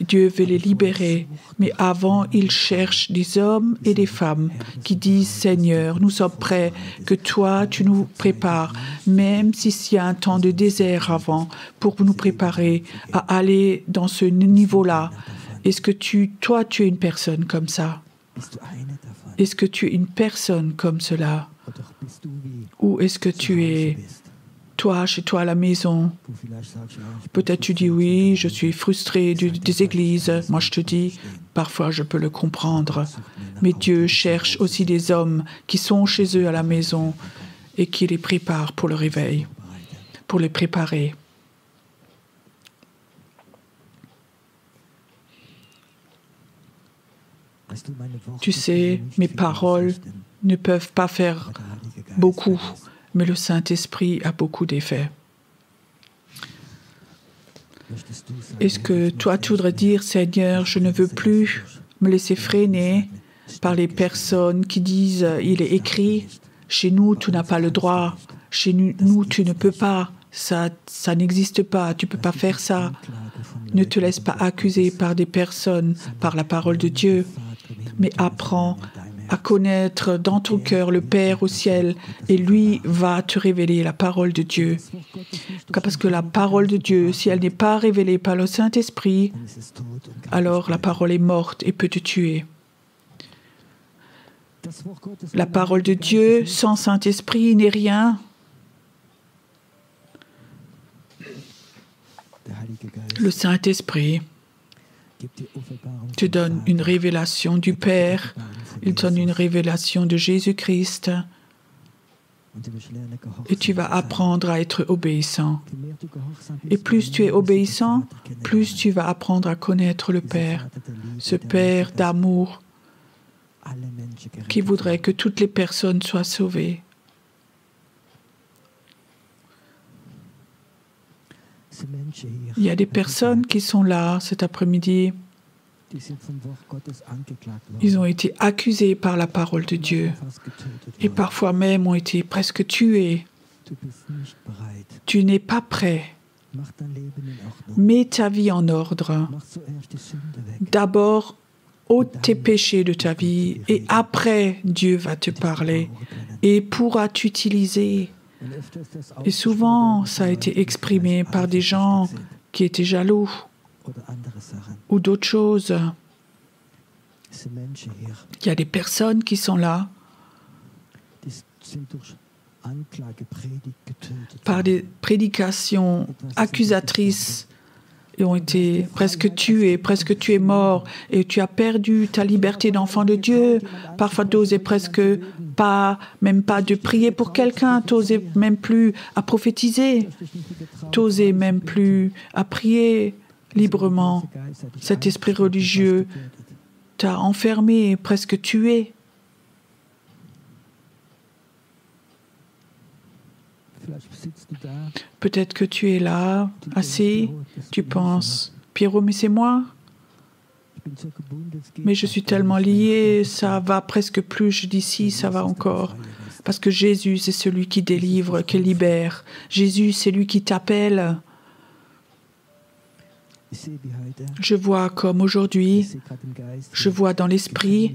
Speaker 1: Dieu veut les libérer. Mais avant, il cherche des hommes et des femmes qui disent « Seigneur, nous sommes prêts, que toi, tu nous prépares, même s'il y a un temps de désert avant, pour nous préparer à aller dans ce niveau-là. » Est-ce que toi, tu es une personne comme ça? Est-ce que tu es une personne comme cela? Ou est-ce que tu es, toi, chez toi à la maison? Peut-être tu dis oui, je suis frustré des églises. Moi, je te dis, parfois, je peux le comprendre. Mais Dieu cherche aussi des hommes qui sont chez eux à la maison et qui les préparent pour le réveil, pour les préparer. Tu sais, mes paroles ne peuvent pas faire beaucoup, mais le Saint-Esprit a beaucoup d'effets. Est-ce que toi, tu voudrais dire, Seigneur, je ne veux plus me laisser freiner par les personnes qui disent, il est écrit, chez nous, tu n'as pas le droit, chez nous, tu ne peux pas, ça n'existe pas, tu ne peux pas faire ça. Ne te laisse pas accuser par des personnes, par la parole de Dieu, mais apprends à connaître dans ton cœur le Père au ciel et lui va te révéler la parole de Dieu. Parce que la parole de Dieu, si elle n'est pas révélée par le Saint-Esprit, alors la parole est morte et peut te tuer. La parole de Dieu sans Saint-Esprit n'est rien. Le Saint-Esprit te donne une révélation du Père, il donne une révélation de Jésus-Christ et tu vas apprendre à être obéissant. Et plus tu es obéissant, plus tu vas apprendre à connaître le Père, ce Père d'amour qui voudrait que toutes les personnes soient sauvées. Il y a des personnes qui sont là cet après-midi. Ils ont été accusés par la parole de Dieu et parfois même ont été presque tués. Tu n'es pas prêt. Mets ta vie en ordre. D'abord, ôte tes péchés de ta vie et après, Dieu va te parler et pourra t'utiliser. Et souvent, ça a été exprimé par des gens qui étaient jaloux ou d'autres choses. Il y a des personnes qui sont là par des prédications accusatrices et ont été presque tués, presque tu es mort et tu as perdu ta liberté d'enfant de Dieu. Parfois, tu n'osais presque pas, même pas de prier pour quelqu'un, tu n'osais même plus à prophétiser, tu n'osais même plus à prier librement. Cet esprit religieux t'a enfermé et presque tué. Peut-être que tu es là, assis, tu penses, Pierrot, mais c'est moi. Mais je suis tellement lié, ça va presque plus, je dis si, ça va encore. Parce que Jésus, c'est celui qui délivre, qui libère. Jésus, c'est lui qui t'appelle. Je vois comme aujourd'hui, je vois dans l'esprit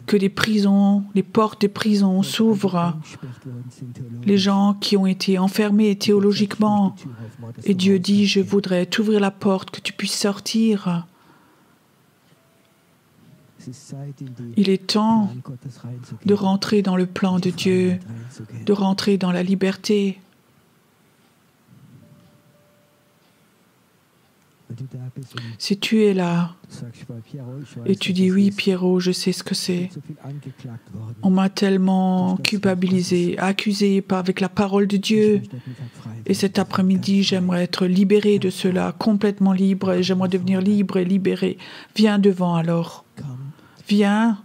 Speaker 1: que des prisons, les portes des prisons s'ouvrent. Les gens qui ont été enfermés théologiquement. Et Dieu dit, je voudrais t'ouvrir la porte, que tu puisses sortir. Il est temps de rentrer dans le plan de Dieu, de rentrer dans la liberté. Si tu es là et tu dis oui, Pierrot, je sais ce que c'est. On m'a tellement culpabilisé, accusé avec la parole de Dieu. Et cet après-midi, j'aimerais être libéré de cela, complètement libre, et j'aimerais devenir libre et libéré. Viens devant alors. Viens.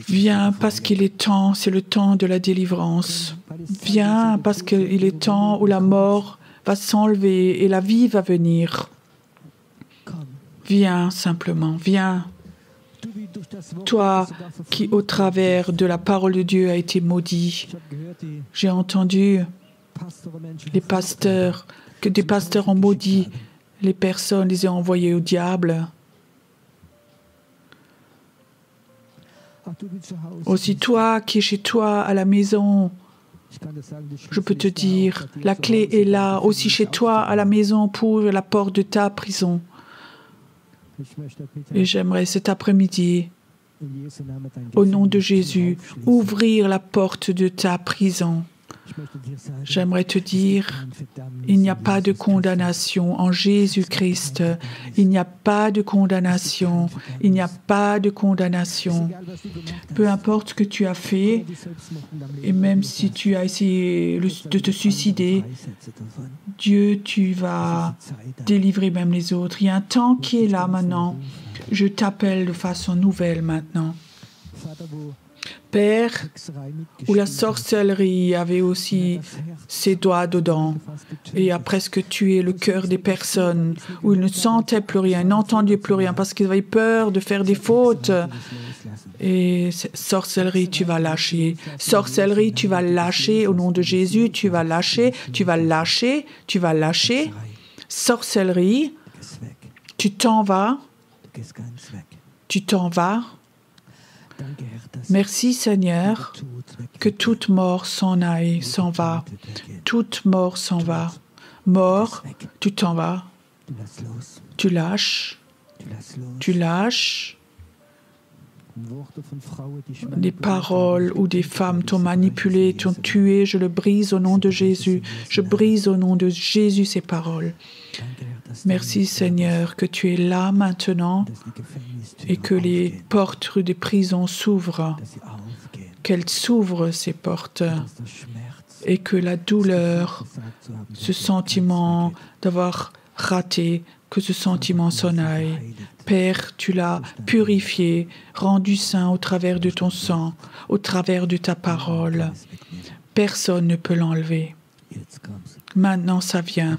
Speaker 1: Viens parce qu'il est temps, c'est le temps de la délivrance. Viens parce qu'il est temps où la mort va s'enlever et la vie va venir. Viens simplement, viens. Toi qui, au travers de la parole de Dieu, a été maudit. J'ai entendu les pasteurs, que des pasteurs ont maudit les personnes, les ont envoyées au diable. Aussi toi qui es chez toi à la maison, je peux te dire, la clé est là, aussi chez toi à la maison pour la porte de ta prison. Et j'aimerais cet après-midi, au nom de Jésus, ouvrir la porte de ta prison. J'aimerais te dire, il n'y a pas de condamnation en Jésus-Christ. Il n'y a pas de condamnation. Il n'y a pas de condamnation. Peu importe ce que tu as fait, et même si tu as essayé de te suicider, Dieu, tu vas délivrer même les autres. Il y a un temps qui est là maintenant. Je t'appelle de façon nouvelle maintenant. Père, où la sorcellerie avait aussi ses doigts dedans et a presque tué le cœur des personnes, où ils ne sentaient plus rien, n'entendaient plus rien parce qu'ils avaient peur de faire des fautes. Et sorcellerie, tu vas lâcher. Sorcellerie, tu vas lâcher au nom de Jésus, tu vas lâcher, tu vas lâcher, tu vas lâcher. Sorcellerie, tu t'en vas, tu t'en vas. Merci Seigneur, que toute mort s'en aille, s'en va. Toute mort s'en va. Mort, tu t'en vas. Tu lâches. Tu lâches. Des paroles où des femmes t'ont manipulé, t'ont tué, je le brise au nom de Jésus. Je brise au nom de Jésus ces paroles. Merci Seigneur que tu es là maintenant et que les portes des prisons s'ouvrent, qu'elles s'ouvrent ces portes et que la douleur, ce sentiment d'avoir raté, que ce sentiment s'en aille. Père, tu l'as purifié, rendu saint au travers de ton sang, au travers de ta parole. Personne ne peut l'enlever. Maintenant, ça vient.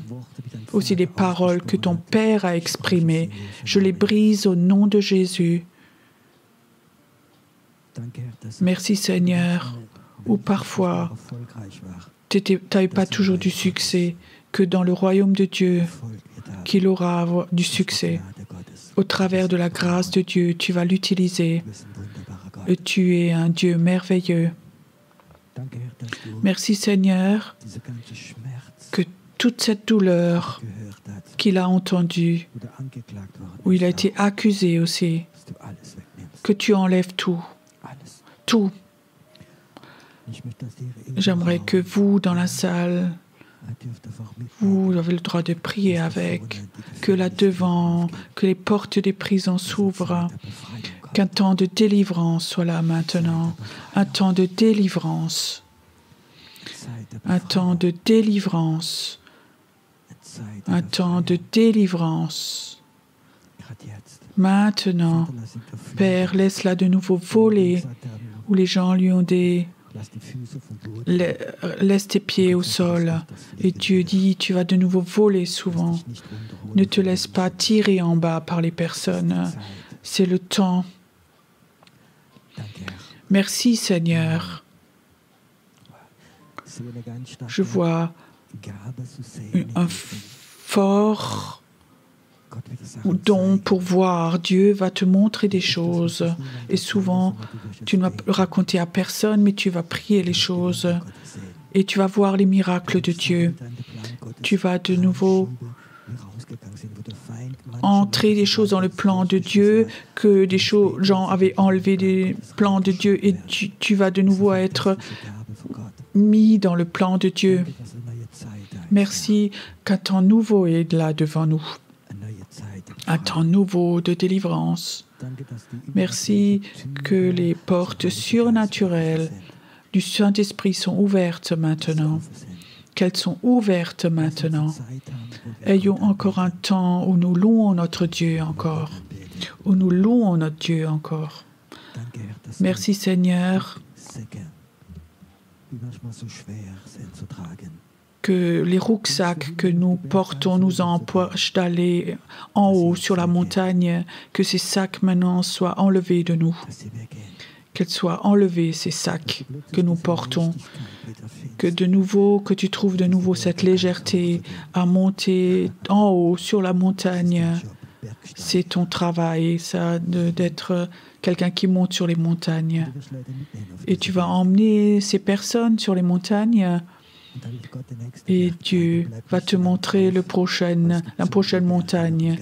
Speaker 1: Aussi les paroles que ton Père a exprimées, je les brise au nom de Jésus. Merci Seigneur, où parfois tu n'as pas toujours du succès, que dans le royaume de Dieu, qu'il aura du succès. Au travers de la grâce de Dieu, tu vas l'utiliser. Et tu es un Dieu merveilleux. Merci Seigneur, que toute cette douleur qu'il a entendue, où il a été accusé aussi, que tu enlèves tout. Tout. J'aimerais que vous, dans la salle, vous avez le droit de prier avec, que là devant, que les portes des prisons s'ouvrent, qu'un temps de délivrance soit là maintenant, un temps de délivrance, un temps de délivrance, un temps de délivrance. Maintenant, Père, laisse-la de nouveau voler, où les gens lui ont dit laisse tes pieds au sol. Et Dieu dit, tu vas de nouveau voler souvent. Ne te laisse pas tirer en bas par les personnes. C'est le temps. Merci Seigneur. Je vois un fort don pour voir. Dieu va te montrer des choses. Et souvent, tu ne vas le raconter à personne, mais tu vas prier les choses. Et tu vas voir les miracles de Dieu. Tu vas de nouveau entrer des choses dans le plan de Dieu, que des gens avaient enlevé des plans de Dieu. Et tu vas de nouveau être mis dans le plan de Dieu. Merci qu'un temps nouveau est là devant nous. Un temps nouveau de délivrance. Merci que les portes surnaturelles du Saint-Esprit sont ouvertes maintenant. Qu'elles sont ouvertes maintenant. Ayons encore un temps où nous louons notre Dieu encore. Où nous louons notre Dieu encore. Merci Seigneur. Que les rucksacks que nous portons nous empêchent d'aller en haut sur la montagne, que ces sacs maintenant soient enlevés de nous. Qu'elles soient enlevées, ces sacs que nous portons. Que de nouveau, que tu trouves de nouveau cette légèreté à monter en haut sur la montagne. C'est ton travail, ça, d'être quelqu'un qui monte sur les montagnes. Et tu vas emmener ces personnes sur les montagnes. Et Dieu va te montrer la prochaine montagne.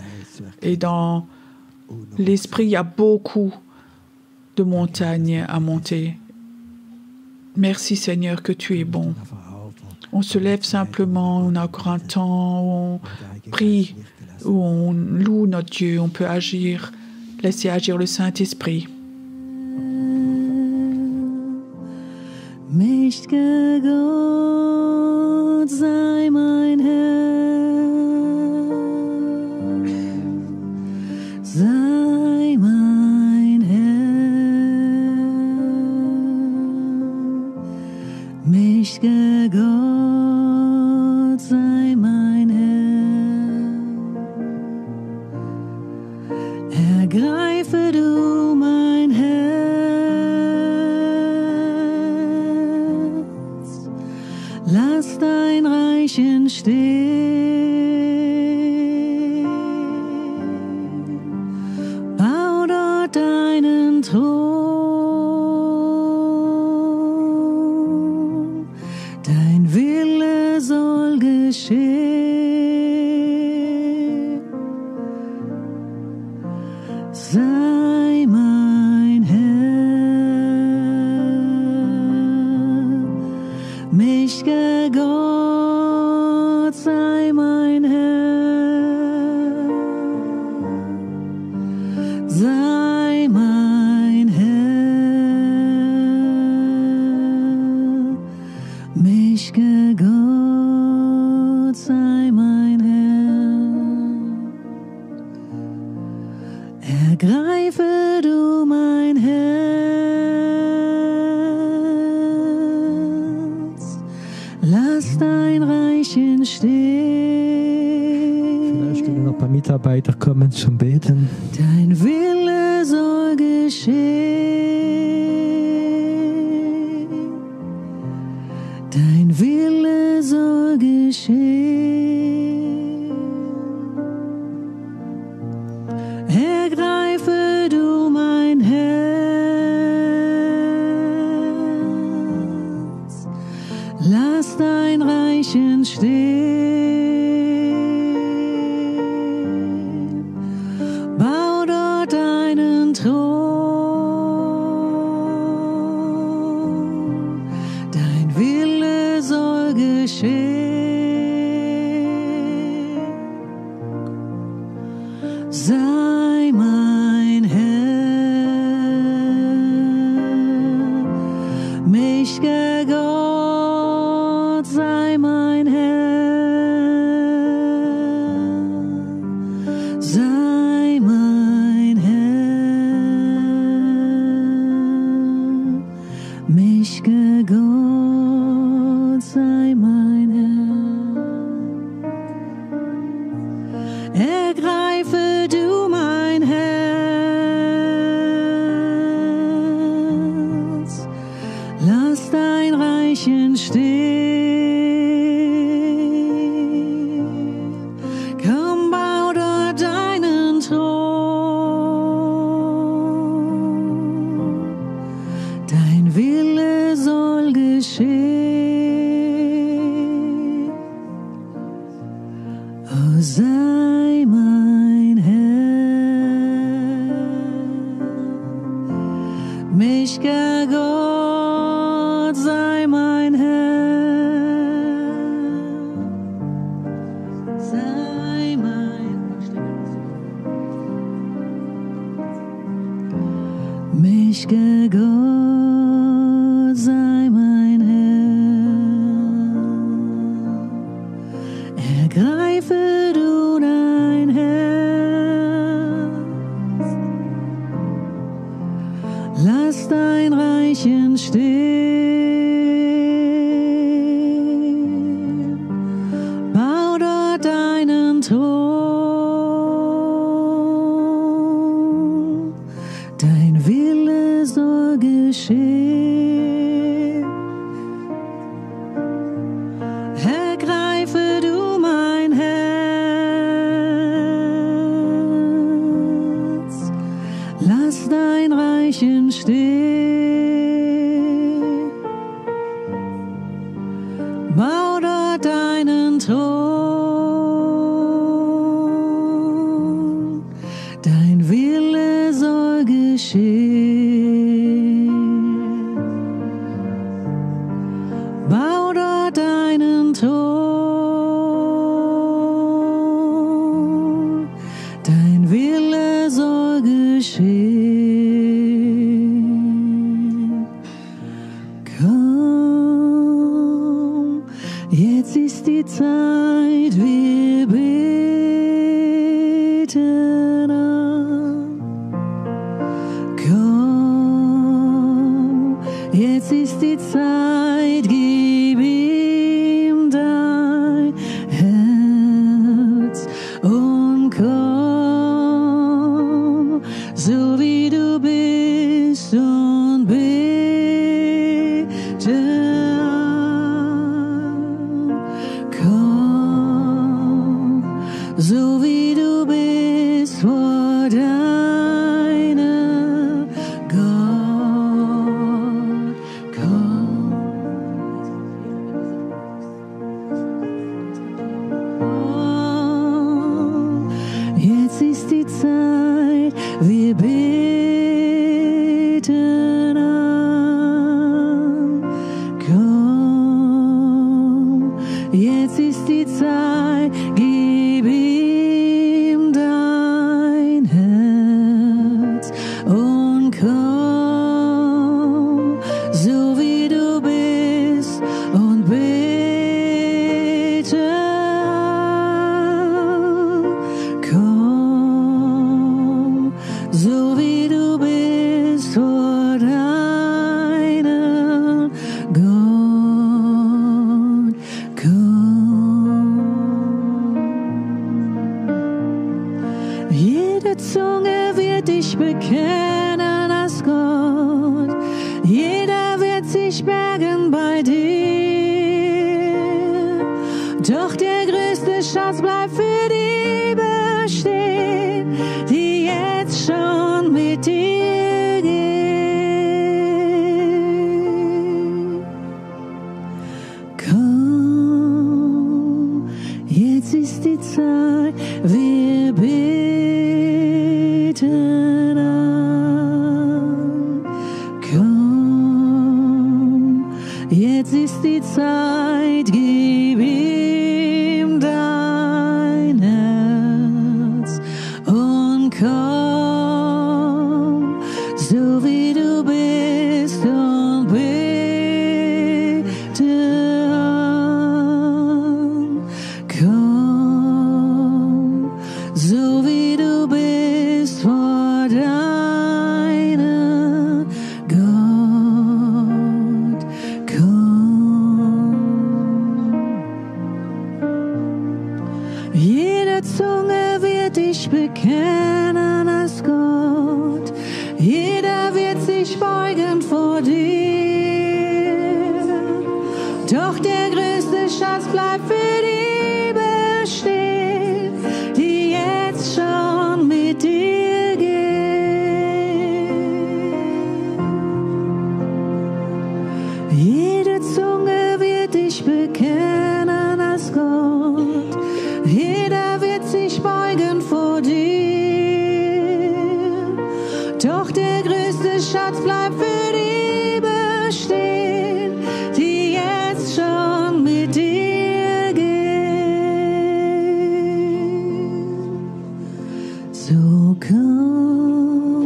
Speaker 1: Et dans l'esprit, il y a beaucoup de montagnes à monter. Merci Seigneur que tu es bon. On se lève simplement, on a encore un temps où on prie, où on loue notre Dieu, on peut agir, laisser agir le Saint-Esprit.
Speaker 2: Mächtiger Gott, sei mein Herr, sei mein Herr. Mächtiger Gott, sei mein Herr. Ergreife du mein Herz. Lass dein Reich entstehen, bau dort deinen Thron, dein Wille soll geschehen, sei mein Herr. Gott sei mein Herr, sei mein Herr, mächtiger Gott sei mein Herr, ergreife du mein Herz, lass dein Reich entstehen.
Speaker 3: Vielleicht können noch ein paar Mitarbeiter kommen zum Beten.
Speaker 2: Dein Wille soll geschehen. Dein Wille soll geschehen. Ergreife du mein Herz. Lass dein Reich entstehen. Bau dort deinen Thron. Dein Wille soll geschehen. Sei mein Herr, mächtiger Gott, sei mein Herr, sei mein Herr, mächtiger Gott, sei mein Herr, ergreife du mein Herz, lass dein Reich entstehen. Komm, bau dort deinen Thron. Dein Wille soll geschehen. Oh, sei mein Herr, mächtiger Gott, sei mein Herr, sei mein mächtiger Gott, sei mein Herr, ergreife du dein Herz, lass dein Reich entstehen. Bau dort deinen Thron. Dein Wille soll geschehen. Ergreife du mein Herz, lass dein Reich entstehen. Bau dort deinen Thron. Dein Wille soll geschehen. Bau dort deinen Thron. Dein Wille soll geschehen. Komm, jetzt ist die Zeit, wir beten an. Komm, jetzt ist die Zeit, gib ihm dein Herz und komm, so wie du bist und bete an. Komm, so wie du bist vor deinem Gott. Komm. Jetzt ist die Zeit, wir beten an. Komm, so wie du bist vor deinem Gott, komm. Jede Zunge wird dich bekennen als Gott, jeder wird sich bergen bei dir, doch der größte Schatz bleibt für die bestehen, die jetzt schon mit dir gehen. Komm, jetzt ist die Zeit, wir beten an. Komm, jetzt ist die Zeit, gib ihm dein Herz und komm, so wie du bist und bete an. Komm, so wie du bist vor deinem Gott, komm. Jede Zunge wird dich bekennen als Gott, jeder wird sich beugen vor dir, doch der größte Schatz bleibt für die bestehen, die jetzt schon mit dir gehen. Jede Zunge wird dich bekennen als Gott, jeder wird sich beugen vor dir, doch der größte Schatz bleibt für die bestehen, die jetzt schon mit dir gehen. So komm,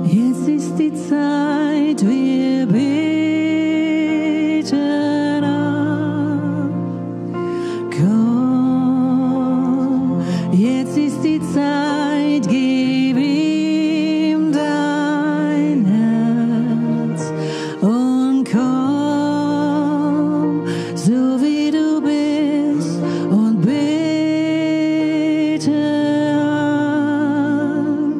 Speaker 2: jetzt ist die Zeit, wir beten an. Komm, jetzt ist die Zeit, gib ihm dein Herz und komm, so wie du bist und bete an.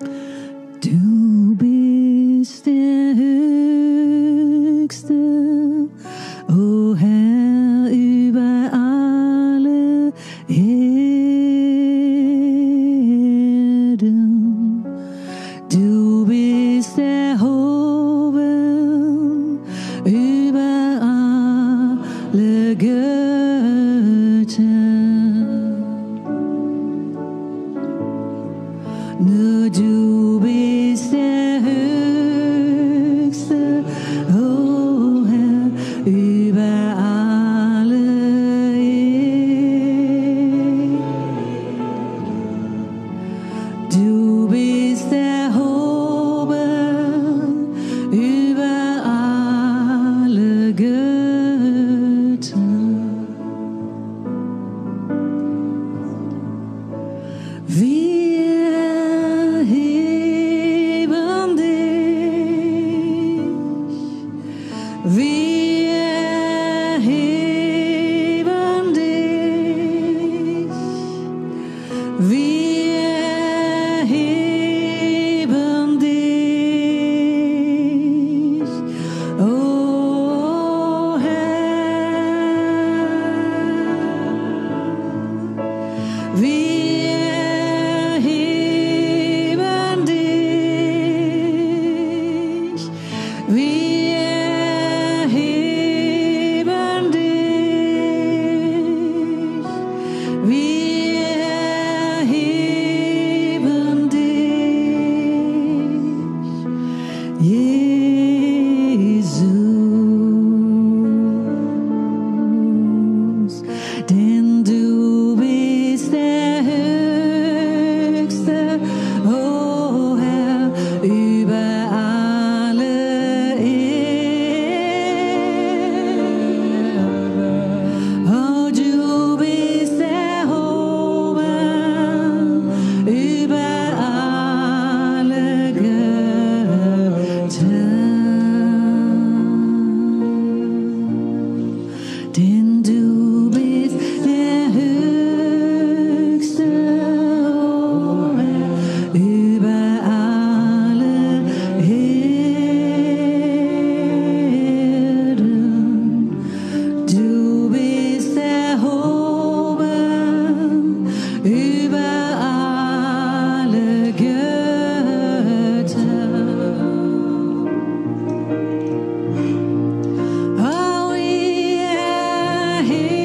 Speaker 2: Du bist der Höchste, o Herr, über alle Erden. Du bist erhoben über alle Götter. Nur du bist der Höchste, o Herr, über alle Erden. Du bist erhoben über alle Götter. Wir erheben dich, wir erheben dich, wir erheben dich, o Herr. Wir erheben dich, wir erheben dich, wir erheben dich, Jesus, denn du bist der Höchste, o Herr, über alle Erden. Oh, du bist erhoben über alle Götter. Denn du bist der Höchste, o Herr, über alle Erden. Du bist erhoben über alle Götter. Oh, wir erheben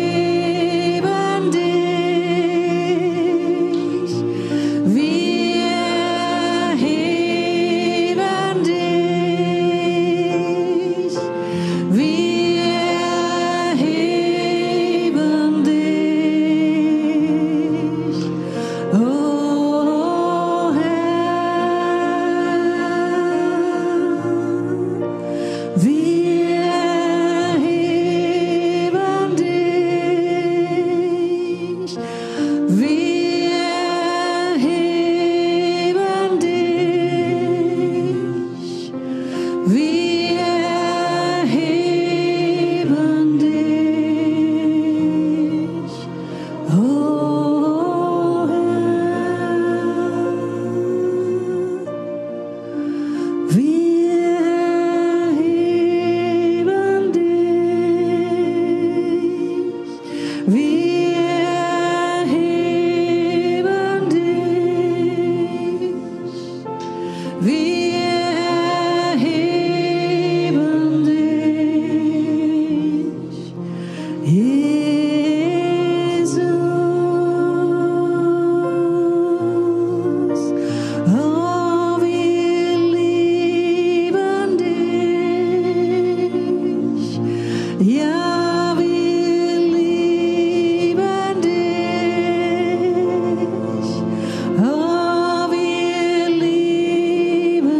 Speaker 2: dich, wir erheben dich, wir erheben dich, o Herr. Wir erheben dich, wir erheben dich, wir erheben dich, o Herr. Wir erheben dich, wir erheben dich, wir erheben dich, Jesus. Oh, wir lieben dich, ja, wir lieben dich, oh, wir lieben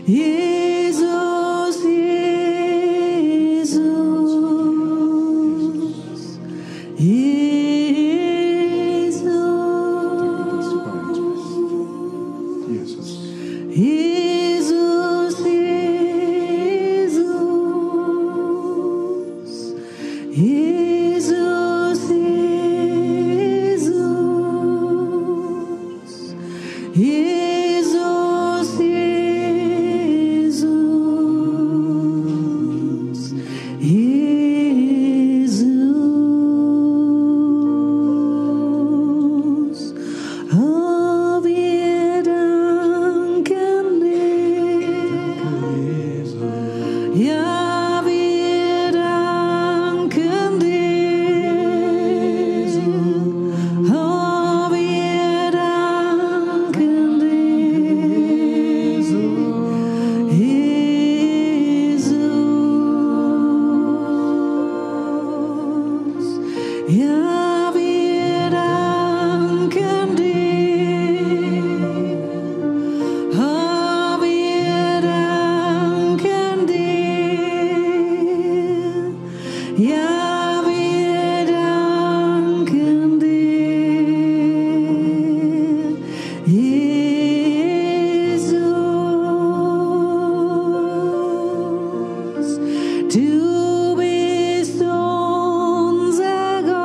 Speaker 2: Jesus, Jesus, Jesus, Jesus, Jesus, Jesus, Jesus, oh, wir danken dir. Ja, wir danken dir. Oh, wir danken dir. Jesus. Ja, wir danken dir. Oh, wir danken dir. Ja, wir danken dir. Jesus, du bist unser Gott.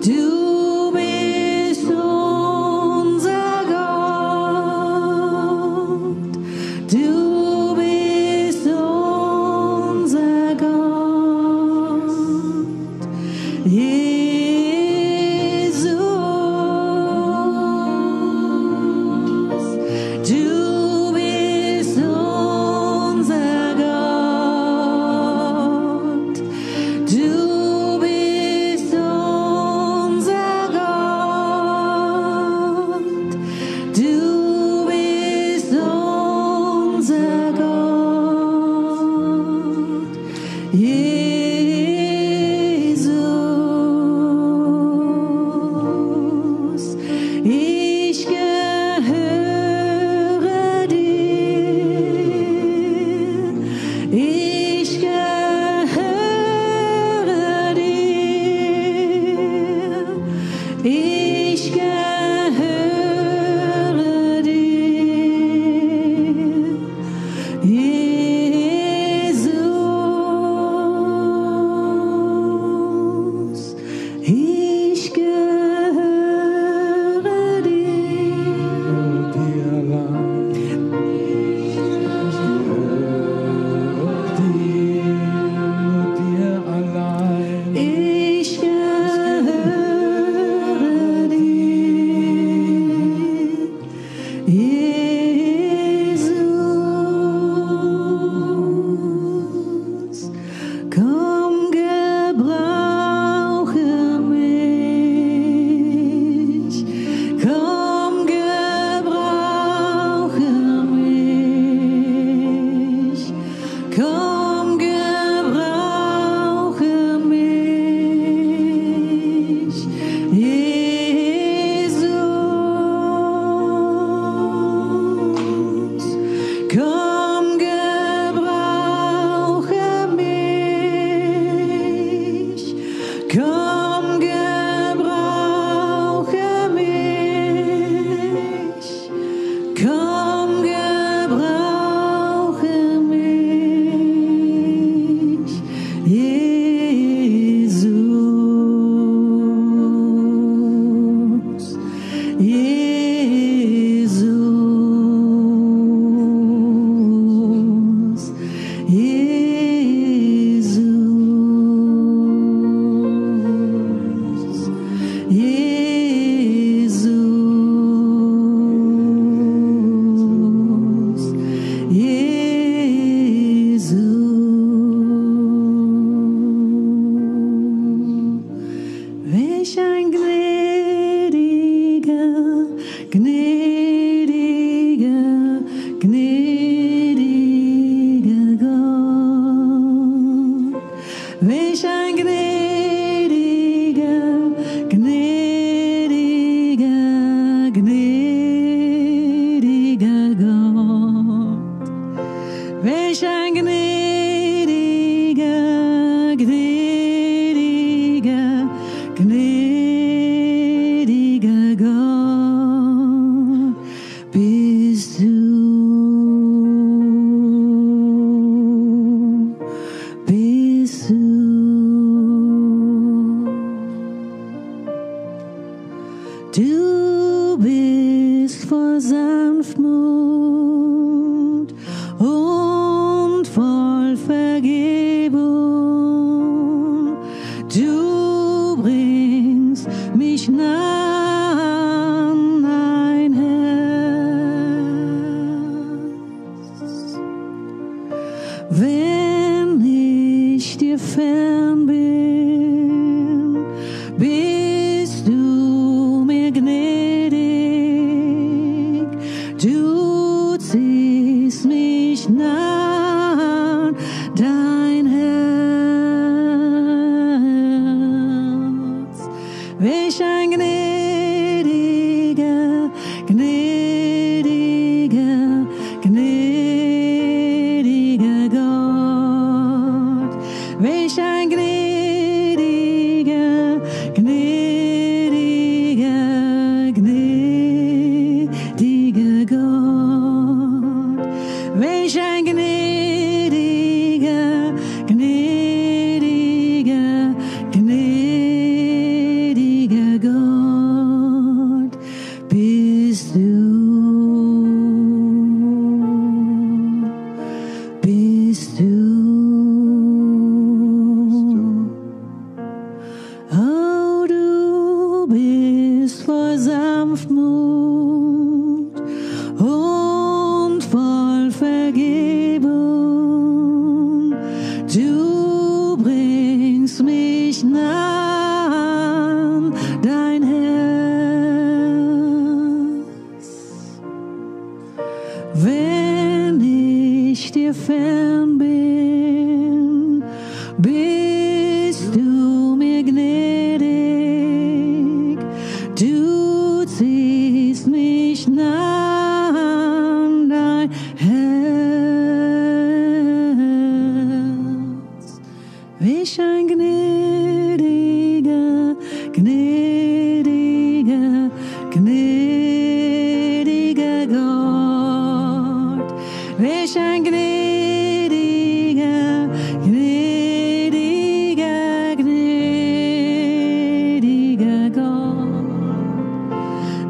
Speaker 2: Du bist unser Gott. Du bist unser Gott. Jesus, du bist unser Gott. Du bist unser Gott. Du bist unser Gott. Jesus, ich gehöre dir. Ich gehöre dir. Ich gehöre dir. Jesus, ich gehöre dir.
Speaker 3: Dir allein. Dir allein.
Speaker 2: Ich gehöre dir. Jesus, komm, gebrauche mich. Komm, gebrauche mich. Komm, gebrauche mich. Jesus, komm, gebrauche mich. Komm, gebrauche mich. Komm, gebrauche mich. Jesus, voll Sanftmut und voll Vergebung. Du bringst mich nah an dein Herz. Wenn ich dir fern bin, bist du mir gnädig. Du ziehst mich nah an dein Herz. Welch ein gnädiger, gnädiger, gnädiger Gott. Welch ein gnädiger, gnädiger, gnädiger Gott. Welch ein gnädiger, gnädiger, gnädiger Gott bist du. Bist du. Oh, du bist voll Sanftmut und voll Vergebung. Du bringst mich nah an dein Herz. Wenn ich dir fern bin, bist du mir gnädig. Du ziehst mich nah an dein Herz. Welch ein gnädiger, gnädiger, gnädiger Gott. Welch ein gnädiger, gnädiger, gnädiger Gott.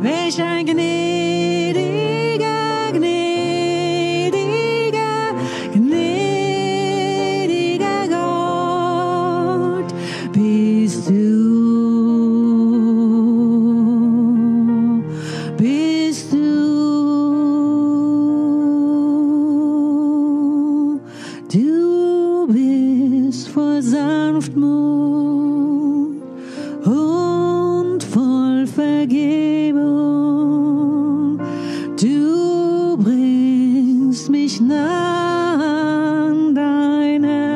Speaker 2: Welch ein gnädiger, gnädiger, gnädiger Gott bist du. Bist du. Du bist voll Sanftmut und voll Vergebung. Du bringst mich nah an dein Herz.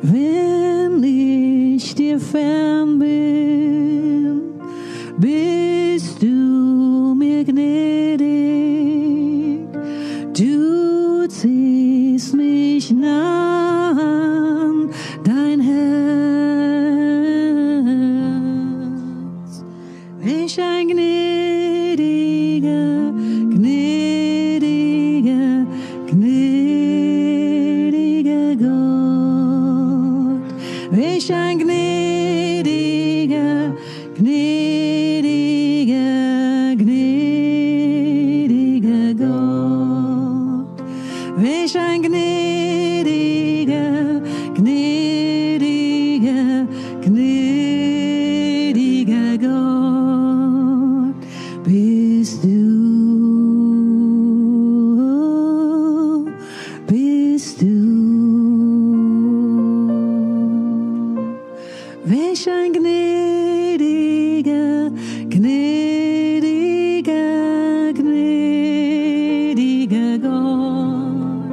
Speaker 2: Wenn ich dir fern bin, bist du mir gnädig. Du ziehst mich nah an dein Herz. Welch ein gnädiger, gnädiger, gnädiger Gott. Welch ein gnädiger, gnädiger, gnädiger Gott. Welch ein gnädiger, gnädiger, gnädiger Gott bist du. Bist du. Welch ein gnädiger, gnädiger, gnädiger Gott.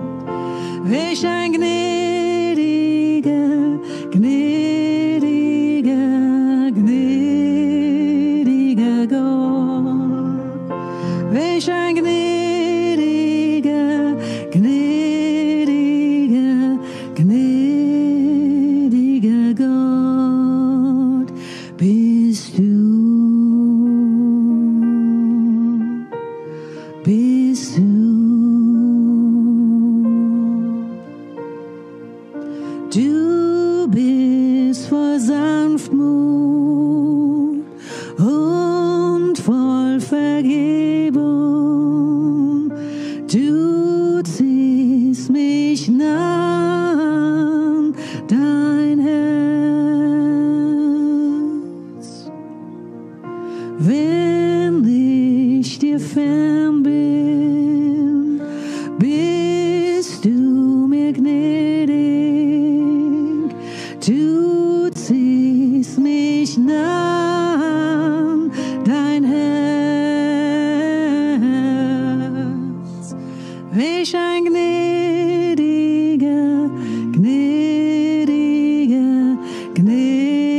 Speaker 2: Welch ein gnädiger, gnädiger, gnädiger Gott. Welch ein gnädiger, gnädiger, gnädiger Gott bist du. Vergebung. Du ziehst mich nah an dein Herz. Wenn ich dir fern bin, bist du mir gnädig. Du ziehst mich nah an dein Herz. Welch ein gnädiger, gnädiger, gnädiger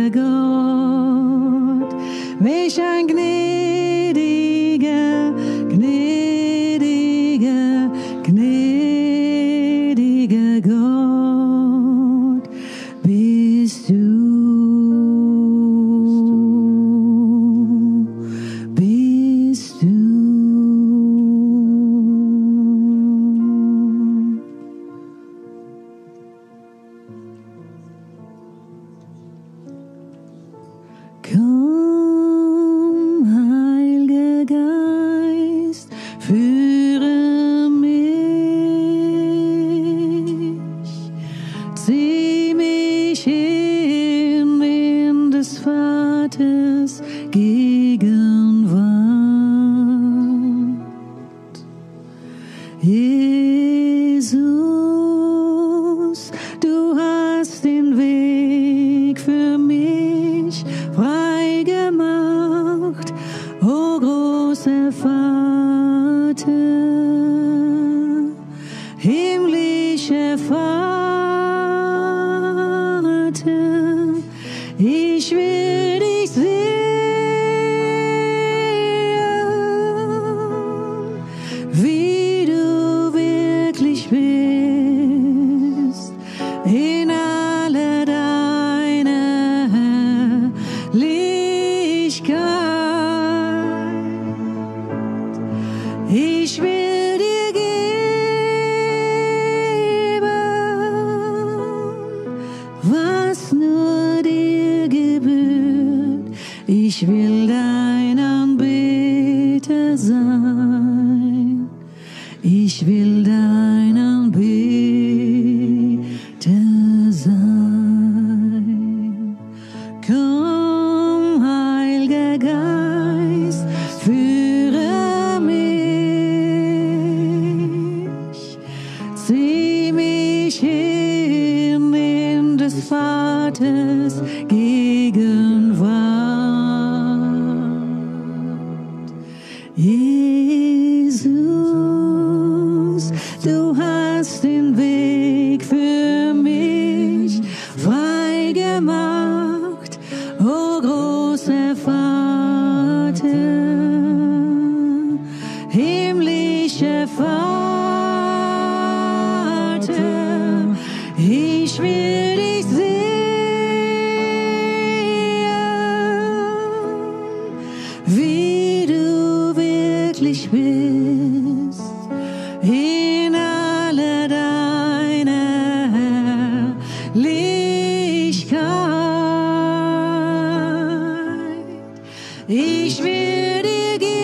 Speaker 2: Gott. Welch ein gnädiger, gnädiger, gnädiger Gott bist du. Bist du. Komm, Heiliger Geist, führe mich, zieh mich hin in des Vaters Gegenwart. Jesus, du hast den Weg für mich frei gemacht, o großer Vater, himmlischer Vater, ich will dich sehen, wie du wirklich bist, in aller deiner Herrlichkeit. Ich will dir geben, was nur dir gebührt. Ich will dein Anbeter sein. Ich will dein Anbeter sein. Komm, Heiliger Geist, führe mich, zieh mich hin in des Vaters Gegenwart. Jesus, du hast den Weg für mich frei gemacht, o großer Vater, himmlischer Vater, ich will dich sehen, wie du wirklich bist, in aller deiner Herrlichkeit. Ich will dir geben,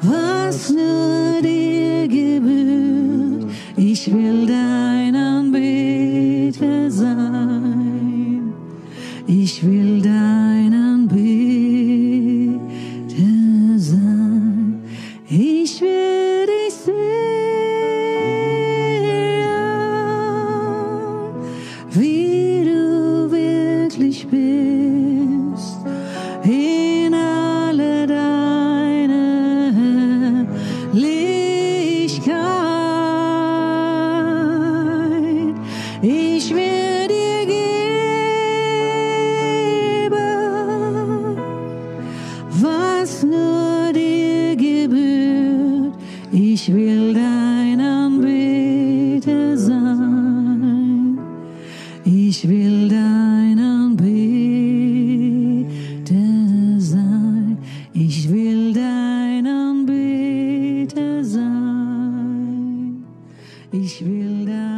Speaker 2: was nur dir gebührt. Ich will dein Anbeter sein. Ich will dein Anbeter sein. Ich will dich sehen, wie du wirklich bist, in aller deiner Herrlichkeit. Ich will dir geben, was nur dir gebührt. Ich will dein Anbeter sein. Ich will dein Anbeter sein. Ich will dein Anbeter sein. Ich will dein